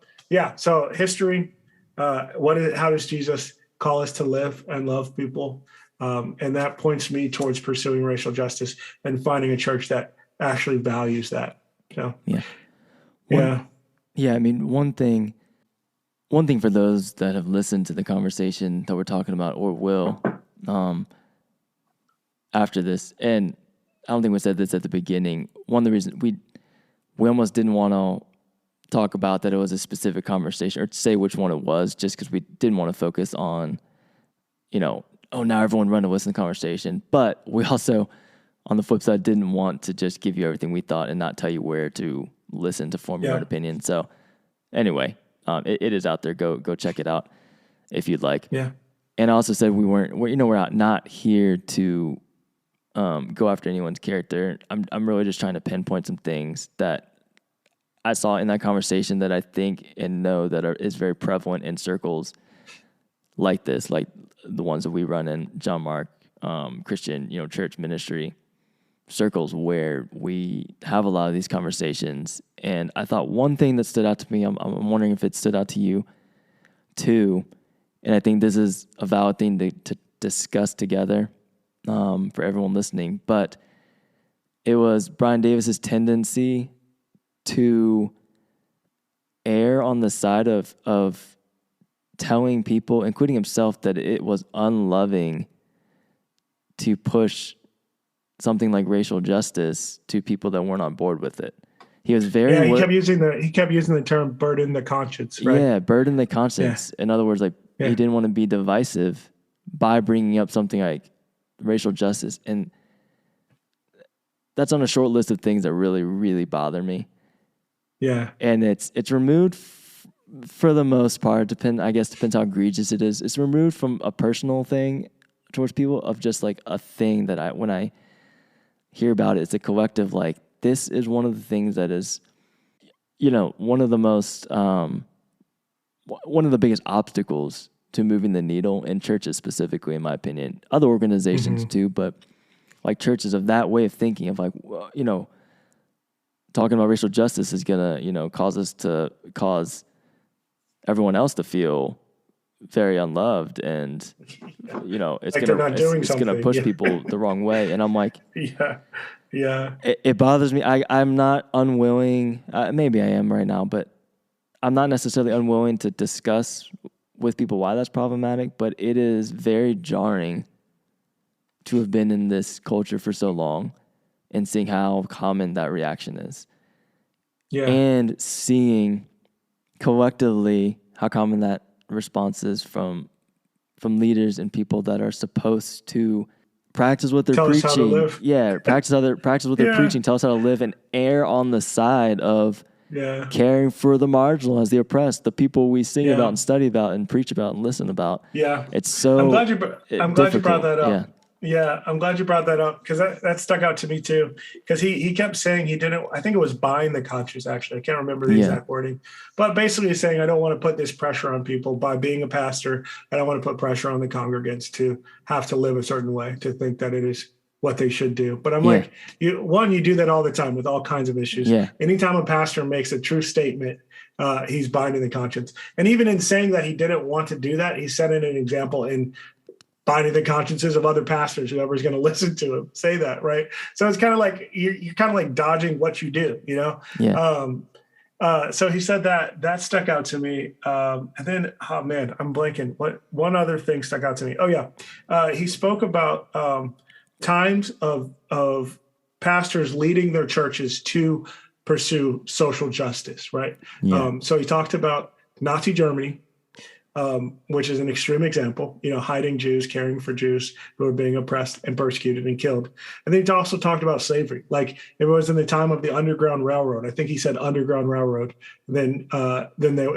history, how does Jesus call us to live and love people? And that points me towards pursuing racial justice and finding a church that actually values that. So, I mean, one thing for those that have listened to the conversation that we're talking about, or will, after this, and I don't think we said this at the beginning. One of the reasons we almost didn't want to talk about that it was a specific conversation, or say which one it was, just because we didn't want to focus on, now everyone run to listen to the conversation. But we also, on the flip side, didn't want to just give you everything we thought and not tell you where to listen to form your own opinion. So anyway, it is out there. Go check it out if you'd like. Yeah. And I also said we're not here to go after anyone's character. I'm really just trying to pinpoint some things that I saw in that conversation that I think and know that is very prevalent in circles like this, like the ones that we run in John Mark Christian, church ministry circles, where we have a lot of these conversations. And I thought one thing that stood out to me, I'm wondering if it stood out to you too, and I think this is a valid thing to discuss together for everyone listening, but it was Brian Davis's tendency to err on the side of telling people, including himself, that it was unloving to push something like racial justice to people that weren't on board with it. He was very he kept using the term burden the conscience, right? Yeah, burden the conscience. In other words, he didn't want to be divisive by bringing up something like racial justice, and that's on a short list of things that really, really bother me. Yeah, and it's removed for the most part. Depends how egregious it is. It's removed from a personal thing towards people, of just like a thing that when I hear about it, it's a collective, like, this is one of the things that is, one of the most, one of the biggest obstacles to moving the needle in churches specifically, in my opinion. Other organizations too, but like churches of that way of thinking of like, talking about racial justice is gonna, cause everyone else to feel very unloved, and it's like gonna push people the wrong way. And I'm like, it bothers me. I'm not unwilling. Maybe I am right now, but I'm not necessarily unwilling to discuss with people why that's problematic. But it is very jarring to have been in this culture for so long and seeing how common that reaction is. Yeah, and seeing collectively how common that response is from leaders and people that are supposed to practice what they're preaching. Tell us how to live. Yeah, practice what they're preaching. Tell us how to live, and err on the side of caring for the marginalized, the oppressed, the people we sing about and study about and preach about and listen about. Yeah, it's so. I'm glad you brought that up. Yeah, I'm glad you brought that up, because that stuck out to me too. Because he kept saying he didn't. I think it was bind the conscience. Actually, I can't remember the exact wording, but basically he's saying, I don't want to put this pressure on people by being a pastor. I don't want to put pressure on the congregants to have to live a certain way, to think that it is what they should do. But I'm like, you do that all the time with all kinds of issues. Yeah. Anytime a pastor makes a true statement, he's binding the conscience. And even in saying that he didn't want to do that, he set in an example in binding the consciences of other pastors, whoever's going to listen to him say that, right? So it's kind of like you're kind of like dodging what you do, you know? Yeah. So he said that stuck out to me. And then, oh man, I'm blanking. One other thing stuck out to me. Oh yeah. He spoke about times of pastors leading their churches to pursue social justice, right? Yeah. So he talked about Nazi Germany, which is an extreme example, hiding Jews, caring for Jews who are being oppressed and persecuted and killed. And then he also talked about slavery. Like it was in the time of the Underground Railroad. I think he said Underground Railroad. Then they,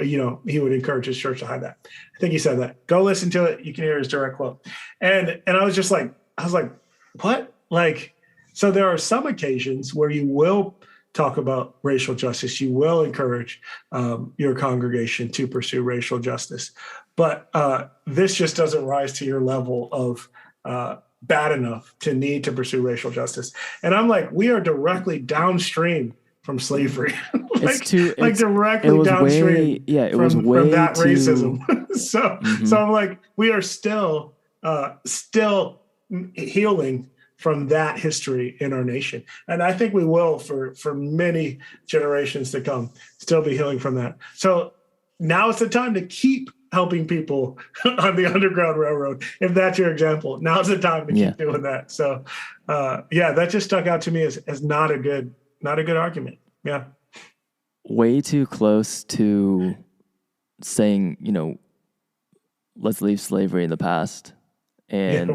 he would encourage his church to hide that. I think he said that. Go listen to it. You can hear his direct quote. And I was just like, what? Like, so there are some occasions where you will talk about racial justice. You will encourage your congregation to pursue racial justice. But this just doesn't rise to your level of bad enough to need to pursue racial justice. And I'm like, we are directly downstream from slavery, directly downstream from that racism. So I'm like, we are still healing from that history in our nation. And I think we will for many generations to come, still be healing from that. So now it's the time to keep helping people on the Underground Railroad. If that's your example, now's the time to keep doing that. So that just stuck out to me as not a good argument. Yeah. Way too close to saying, let's leave slavery in the past. And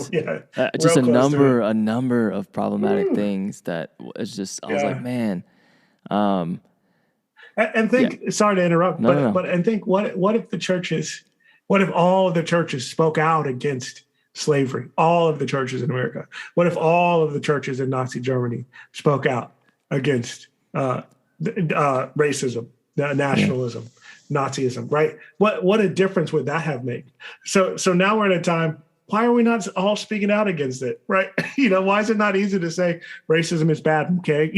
just a number of problematic things that is just, I was like, man. And think, sorry to interrupt, but think what if all of the churches spoke out against slavery? All of the churches in America. What if all of the churches in Nazi Germany spoke out against racism, nationalism, Nazism, right? What a difference would that have made? So now we're at a time. Why are we not all speaking out against it, right? Why is it not easy to say racism is bad, okay?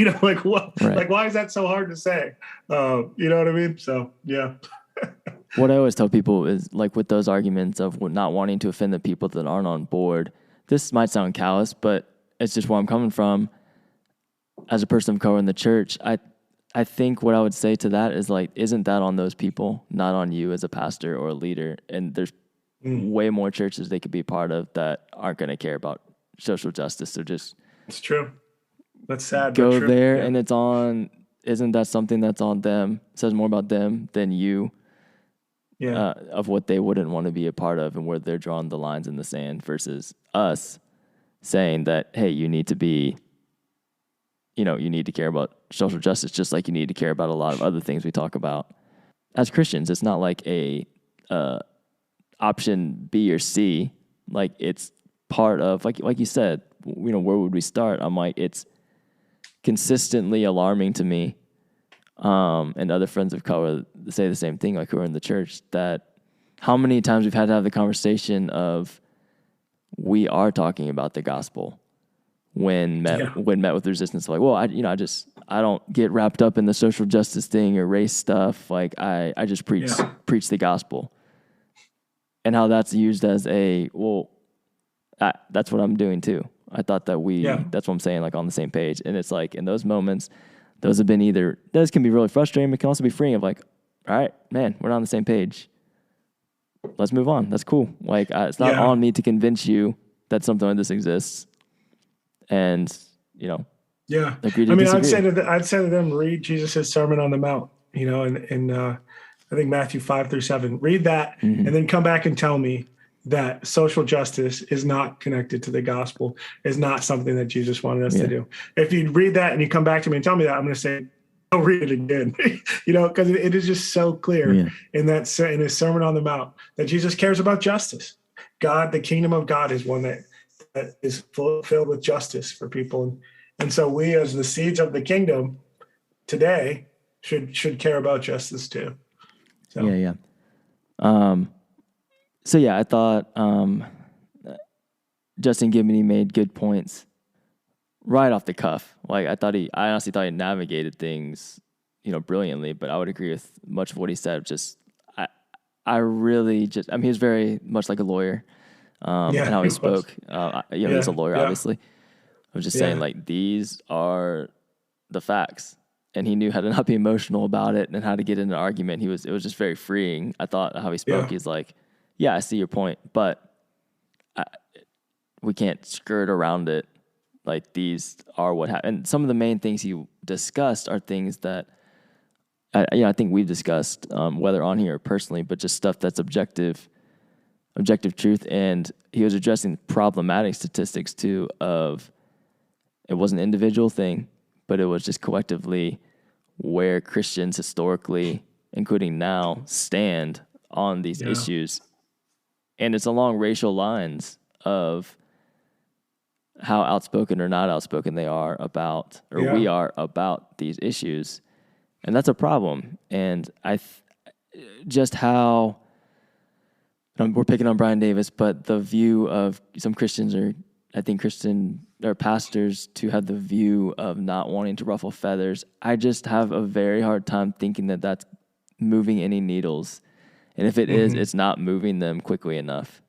What? Right. Like, why is that so hard to say? You know what I mean? So, yeah. What I always tell people is, like, with those arguments of not wanting to offend the people that aren't on board, this might sound callous, but it's just where I'm coming from. As a person of color in the church, I think what I would say to that is, like, isn't that on those people, not on you as a pastor or a leader? And there's way more churches they could be part of that aren't going to care about social justice. So just, it's true. That's sad. Go but true. there, and it's on. Isn't that something that's on them? It says more about them than you. Yeah. Of what they wouldn't want to be a part of, and where they're drawing the lines in the sand versus us saying that, hey, you need to be. You need to care about social justice just like you need to care about a lot of other things we talk about as Christians. It's not like a option B or C. Like, it's part of, like you said, where would we start? I'm like, it's consistently alarming to me, and other friends of color say the same thing, like, who are in the church, that how many times we've had to have the conversation of we are talking about the gospel when met with resistance. Like, well, I don't get wrapped up in the social justice thing or race stuff. Like, I just preach the gospel. And how that's used as that's what I'm doing too. I thought that that's what I'm saying, like, on the same page. And it's like, in those moments, those can be really frustrating, but can also be freeing of, like, all right, man, we're not on the same page. Let's move on. That's cool. Like, it's not on me to convince you that something like this exists. And, agree to disagree. I'd say to them, read Jesus' Sermon on the Mount, in I think Matthew 5-7. Read that, and then come back and tell me that social justice is not connected to the gospel, is not something that Jesus wanted us to do. If you read that and you come back to me and tell me that, I'm going to say, go read it again, because it is just so clear in his Sermon on the Mount that Jesus cares about justice. God, the kingdom of God is one that is filled with justice for people. And so we, as the seeds of the kingdom today, should care about justice too. So. Yeah. I thought Justin Gibney made good points right off the cuff. Like, I honestly thought he navigated things, brilliantly, but I would agree with much of what he said. He was very much like a lawyer. and how he spoke. He's a lawyer, yeah. obviously. I was just saying, like, these are the facts. And he knew how to not be emotional about it and how to get in an argument. It was just very freeing. I thought how he spoke. He's like, yeah, I see your point, but we can't skirt around it. Like, these are what happened. And some of the main things he discussed are things that I think we've discussed, whether on here or personally, but just stuff that's objective truth. And he was addressing problematic statistics too of, it was an individual thing, but it was just collectively where Christians historically, including now, stand on these issues. And it's along racial lines of how outspoken or not outspoken they are about, or we are about these issues. And that's a problem. And just how, we're picking on Brian Davis, but the view of some Christians, or I think Christian or pastors, to have the view of not wanting to ruffle feathers, I just have a very hard time thinking that that's moving any needles. And if it is, it's not moving them quickly enough.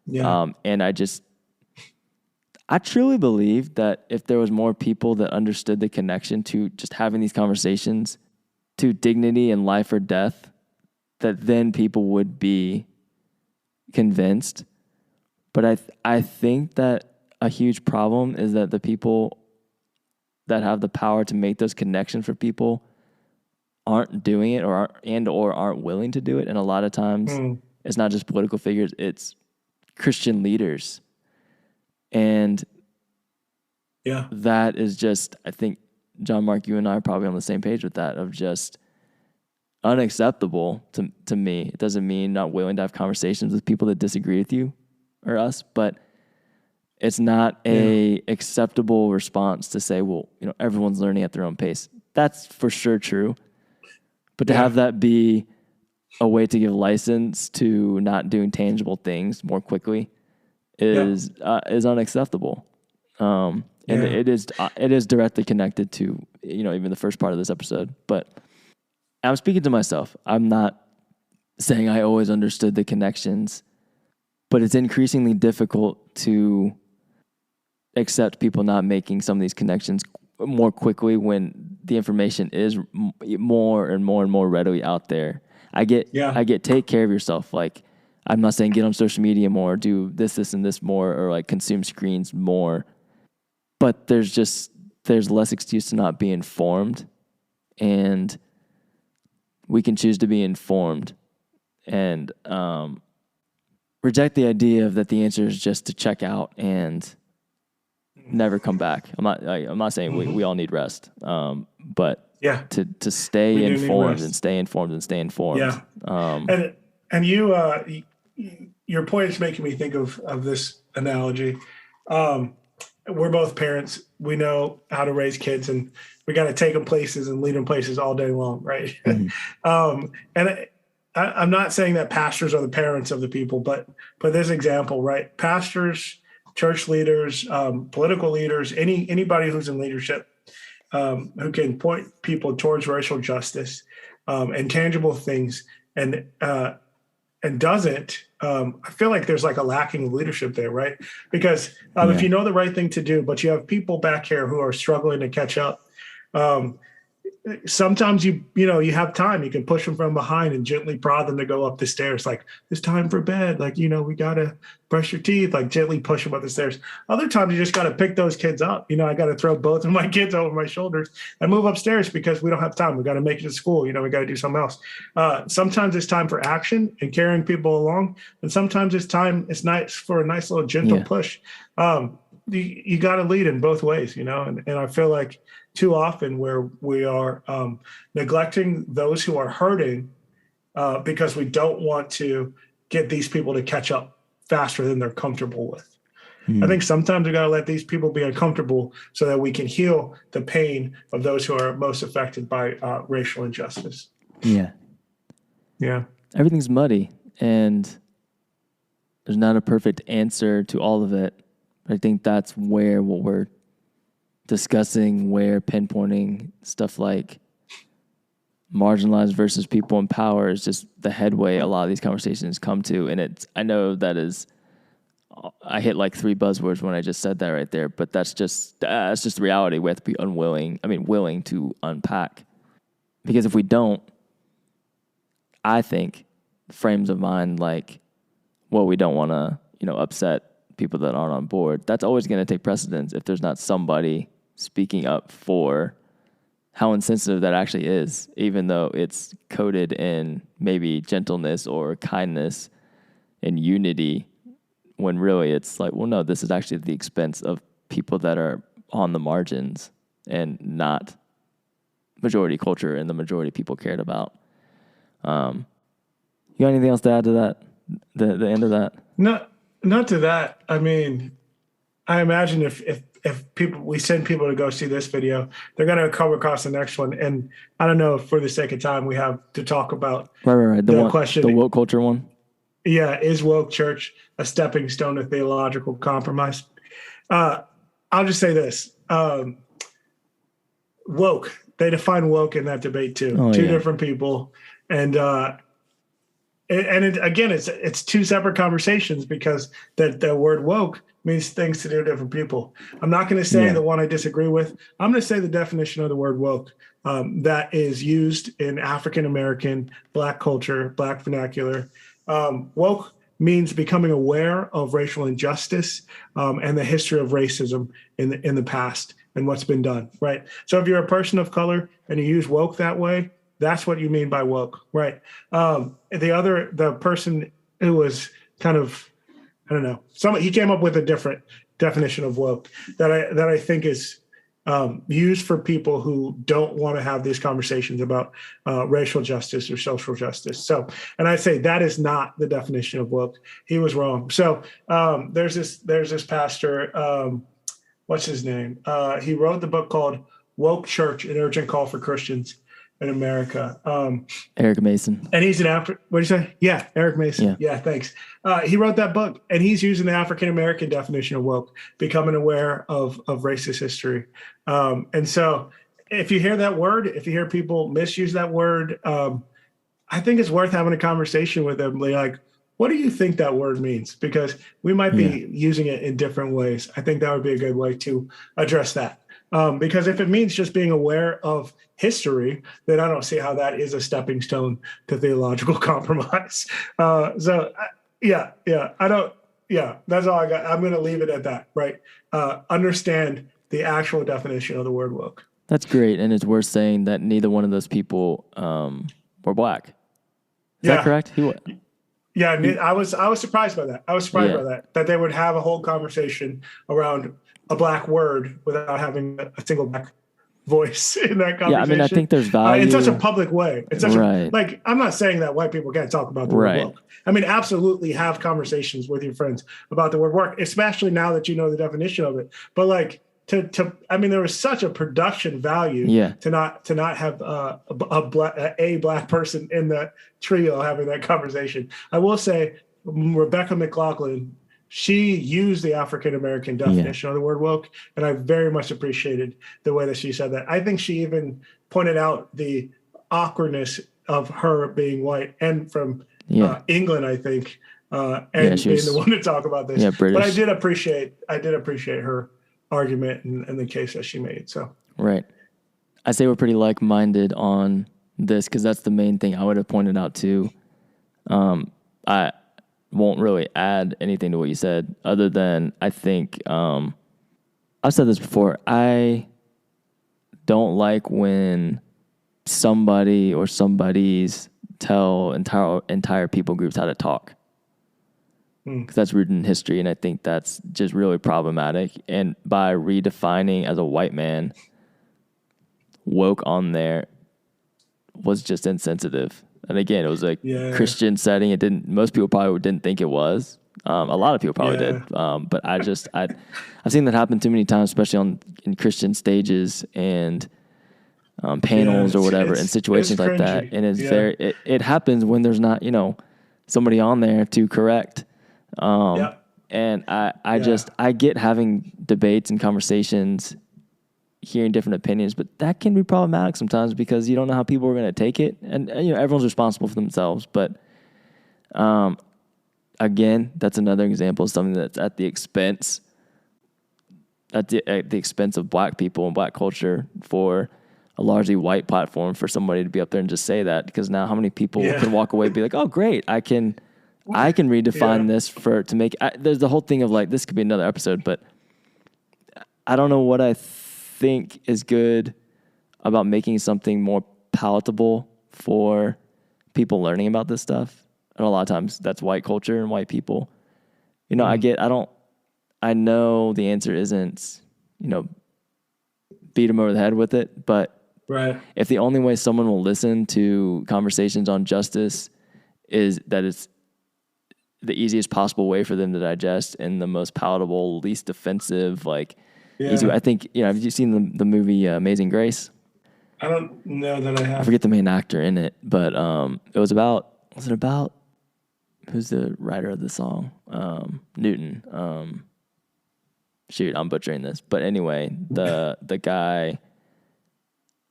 Yeah. And I truly believe that if there was more people that understood the connection to just having these conversations to dignity and life or death, that then people would be convinced. But I think that a huge problem is that the people that have the power to make those connections for people aren't doing it, or aren't willing to do it. And a lot of times it's not just political figures, it's Christian leaders. And that is just, I think, John Mark, you and I are probably on the same page with that, of just unacceptable to me. It doesn't mean not willing to have conversations with people that disagree with you or us, but it's not a acceptable response to say, well, everyone's learning at their own pace. That's for sure true. But to have that be a way to give license to not doing tangible things more quickly is unacceptable. And it is directly connected to, even the first part of this episode. But I'm speaking to myself. I'm not saying I always understood the connections, but it's increasingly difficult to accept people not making some of these connections more quickly when the information is more and more and more readily out there. I get take care of yourself. Like, I'm not saying get on social media more, do this, and this more, or like consume screens more. But there's less excuse to not be informed, and we can choose to be informed and reject the idea of that the answer is just to check out and never come back. I'm not saying we all need rest, but to stay informed and stay informed and stay informed. Yeah. And you your point is making me think of this analogy. We're both parents. We know how to raise kids, and we got to take them places and lead them places all day long, right? And I'm not saying that pastors are the parents of the people, but this example, right? Pastors, church leaders, political leaders, anybody who's in leadership, who can point people towards racial justice and tangible things, and doesn't. I feel like there's like a lacking of leadership there, right? Because if you know the right thing to do, but you have people back here who are struggling to catch up, sometimes you have time. You can push them from behind and gently prod them to go up the stairs. Like, it's time for bed. Like, we got to brush your teeth, like gently push them up the stairs. Other times you just got to pick those kids up. I got to throw both of my kids over my shoulders and move upstairs because we don't have time. We got to make it to school. We got to do something else. Sometimes it's time for action and carrying people along. And sometimes it's nice for a nice little gentle push. You got to lead in both ways, and I feel like too often where we are neglecting those who are hurting because we don't want to get these people to catch up faster than they're comfortable with. I think sometimes we got to let these people be uncomfortable so that we can heal the pain of those who are most affected by racial injustice. Yeah. Everything's muddy, and there's not a perfect answer to all of it. I think that's where what we're discussing, where pinpointing stuff like marginalized versus people in power is just the headway a lot of these conversations come to. And I know that is I hit like 3 buzzwords when I just said that right there, but that's just the reality. We have to be willing to unpack. Because if we don't, I think frames of mind like, well, we don't want to, upset people that aren't on board. That's always going to take precedence if there's not somebody speaking up for how insensitive that actually is, even though it's coded in maybe gentleness or kindness and unity, when really it's like, well, no, this is actually at the expense of people that are on the margins and not majority culture and the majority people cared about. You got anything else to add to that? The end of that? Not to that. I mean, I imagine if we send people to go see this video, they're going to come across the next one. And I don't know if for the sake of time, we have to talk about right. The question. The woke culture one. Yeah. Is woke church a stepping stone to theological compromise? I'll just say this. Woke. They define woke in that debate too. Two different people. And it's 2 separate conversations because the word woke means things to 2 different people. I'm not going to say the one I disagree with. I'm going to say the definition of the word woke that is used in African-American, Black culture, Black vernacular. Woke means becoming aware of racial injustice and the history of racism in the past and what's been done, right? So if you're a person of color and you use woke that way, that's what you mean by woke, right? The person who was kind of, I don't know, he came up with a different definition of woke that I think is used for people who don't want to have these conversations about racial justice or social justice. So, and I say that is not the definition of woke. He was wrong. So there's this pastor, what's his name? He wrote the book called Woke Church, an Urgent Call for Christians in America. Eric Mason. And he's an what do you say? Yeah, Eric Mason. Yeah, thanks. He wrote that book, and he's using the African-American definition of woke, becoming aware of racist history. And so if you hear that word, if you hear people misuse that word, I think it's worth having a conversation with them. Like, what do you think that word means? Because we might be using it in different ways. I think that would be a good way to address that. Because if it means just being aware of history, then I don't see how that is a stepping stone to theological compromise. That's all I got. I'm going to leave it at that, right? Understand the actual definition of the word woke. That's great. And it's worth saying that neither one of those people were Black. Is that correct? Yeah, I was surprised by that. I was surprised by that they would have a whole conversation around a Black word without having a single Black voice in that conversation. Yeah, I mean, I think there's value in such a public way. It's such I'm not saying that white people can't talk about the word woke. I mean, absolutely have conversations with your friends about the word work, especially now that you know the definition of it. But like there was such a production value to not have a Black person in the trio having that conversation. I will say Rebecca McLaughlin, she used the African-American definition of the word woke, and I very much appreciated the way that she said that. I think she even pointed out the awkwardness of her being white and from England, I think, and being the one to talk about this. But I did appreciate her argument and the case that she made. So I say we're pretty like-minded on this because that's the main thing I would have pointed out too. I won't really add anything to what you said other than I think I've said this before. I don't like when somebody or somebody's tell entire people groups how to talk, because that's rooted in history, and I think that's just really problematic. And by redefining as a white man, woke on there was just insensitive. And again, it was a Christian setting. Most people probably didn't think it was. A lot of people probably did. But I've seen that happen too many times, especially in Christian stages and panels or whatever, in situations like that. And it's it happens when there's not, somebody on there to correct. And I get having debates and conversations, hearing different opinions, but that can be problematic sometimes because you don't know how people are going to take it, and everyone's responsible for themselves. But again, that's another example of something that's at the expense of black people and black culture for a largely white platform for somebody to be up there and just say that. Because now how many people can walk away and be like, oh, great, I can redefine this to make, there's the whole thing of like, this could be another episode, but I don't know what I think is good about making something more palatable for people learning about this stuff. And a lot of times that's white culture and white people. You know, I know the answer isn't, you know, beat them over the head with it, but if the only way someone will listen to conversations on justice is that it's the easiest possible way for them to digest and the most palatable, least offensive, easy. I think, you know, have you seen the movie Amazing Grace? I don't know that I have. I forget the main actor in it, but was it about who's the writer of the song? Newton. Shoot, I'm butchering this. But anyway, the guy,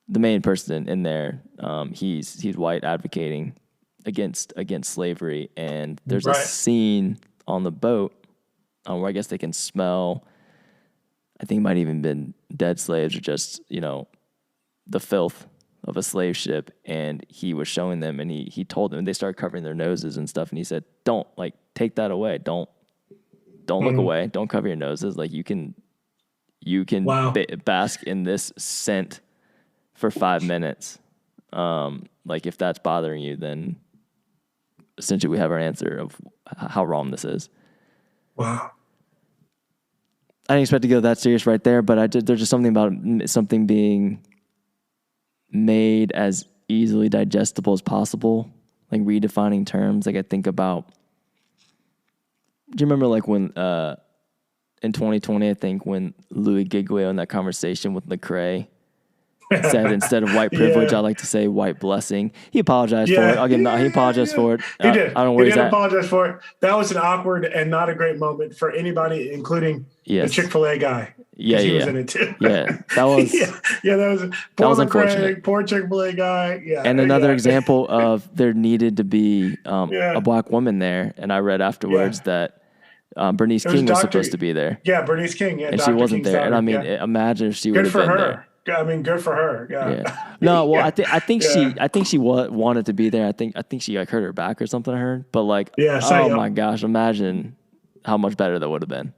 the main person in there, he's white, advocating against slavery, and there's a scene on the boat where I guess they can smell, I think it might even been dead slaves or just, you know, the filth of a slave ship, and he was showing them, and he told them, and they started covering their noses and stuff, and he said, don't, like, take that away, don't look away, don't cover your noses, like, you can bask in this scent for 5 minutes. Like, if that's bothering you, then essentially we have our answer of how wrong this is. Wow. I didn't expect to go that serious right there, but there's just something about something being made as easily digestible as possible, like redefining terms. Like, I think about, do you remember like when in 2020, I think when Louis Giglio in that conversation with Lecrae said instead of white privilege, I like to say white blessing. He apologized for it. I'll give him that. He apologized for it. He did. I don't know where he he's did at. Apologize for it. That was an awkward and not a great moment for anybody, including the Chick-fil-A guy. Yeah, he was in it too. Yeah, that was. That was unfortunate. Poor Chick-fil-A guy. Yeah, and another example of there needed to be a black woman there, and I read afterwards that Bernice King was supposed to be there. Yeah, Bernice King. Yeah, and Dr. she wasn't King's there. daughter. And I mean, imagine if she would have been there. I mean, good for her. Yeah. No, well, I think she wanted to be there. I think she like hurt her back or something. I heard, but like, my gosh, imagine how much better that would have been.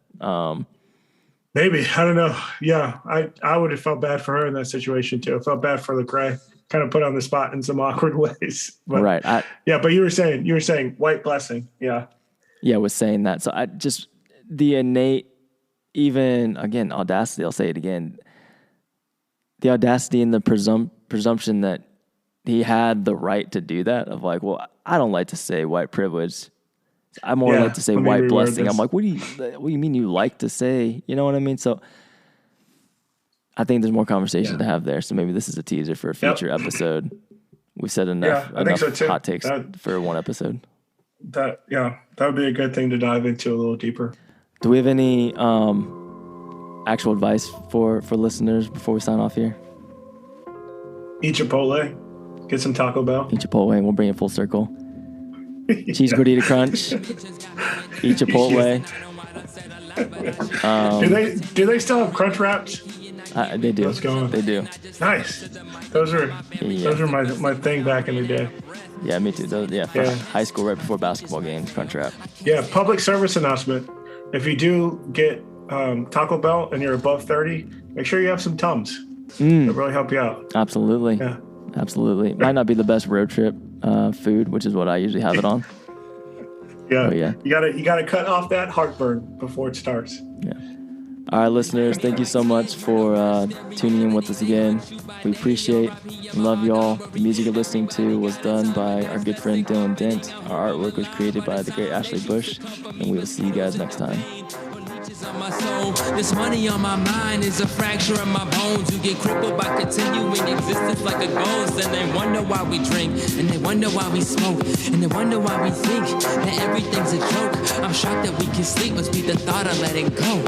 Maybe, I don't know. Yeah, I would have felt bad for her in that situation too. I felt bad for Lecrae, kind of put on the spot in some awkward ways. But, right. But you were saying white blessing. Yeah. Yeah, I was saying that. So I just the innate, even again, audacity. I'll say it again. The audacity and the presumption that he had the right to do that, of like, well, I don't like to say white privilege. I more like to say white blessing. I'm like, what do you mean you like to say? You know what I mean? So I think there's more conversation to have there. So maybe this is a teaser for a future episode. We said enough hot takes for one episode. That would be a good thing to dive into a little deeper. Do we have any actual advice for listeners before we sign off here? Eat Chipotle. Get some Taco Bell. Eat Chipotle, and we'll bring it full circle. Cheese gordita crunch. Eat Chipotle. Do they still have crunch wraps? They do. Let's go. They do. Nice. Those are my thing back in the day. Yeah, me too. High school, right before basketball games, crunch wrap. Yeah, public service announcement. If you do get Taco Bell and you're above 30, make sure you have some Tums. It'll really help you out. Absolutely. Yeah. Absolutely. Might not be the best road trip food, which is what I usually have it on. Yeah. You gotta cut off that heartburn before it starts. Yeah. All right, listeners, thank you so much for tuning in with us again. We appreciate and love y'all. The music you're listening to was done by our good friend Dylan Dent. Our artwork was created by the great Ashley Bush, and we will see you guys next time. On my soul, this money on my mind is a fracture in my bones. You get crippled by continuing existence like a ghost, and they wonder why we drink, and they wonder why we smoke, and they wonder why we think that everything's a joke. I'm shocked that we can sleep, must be the thought of letting go.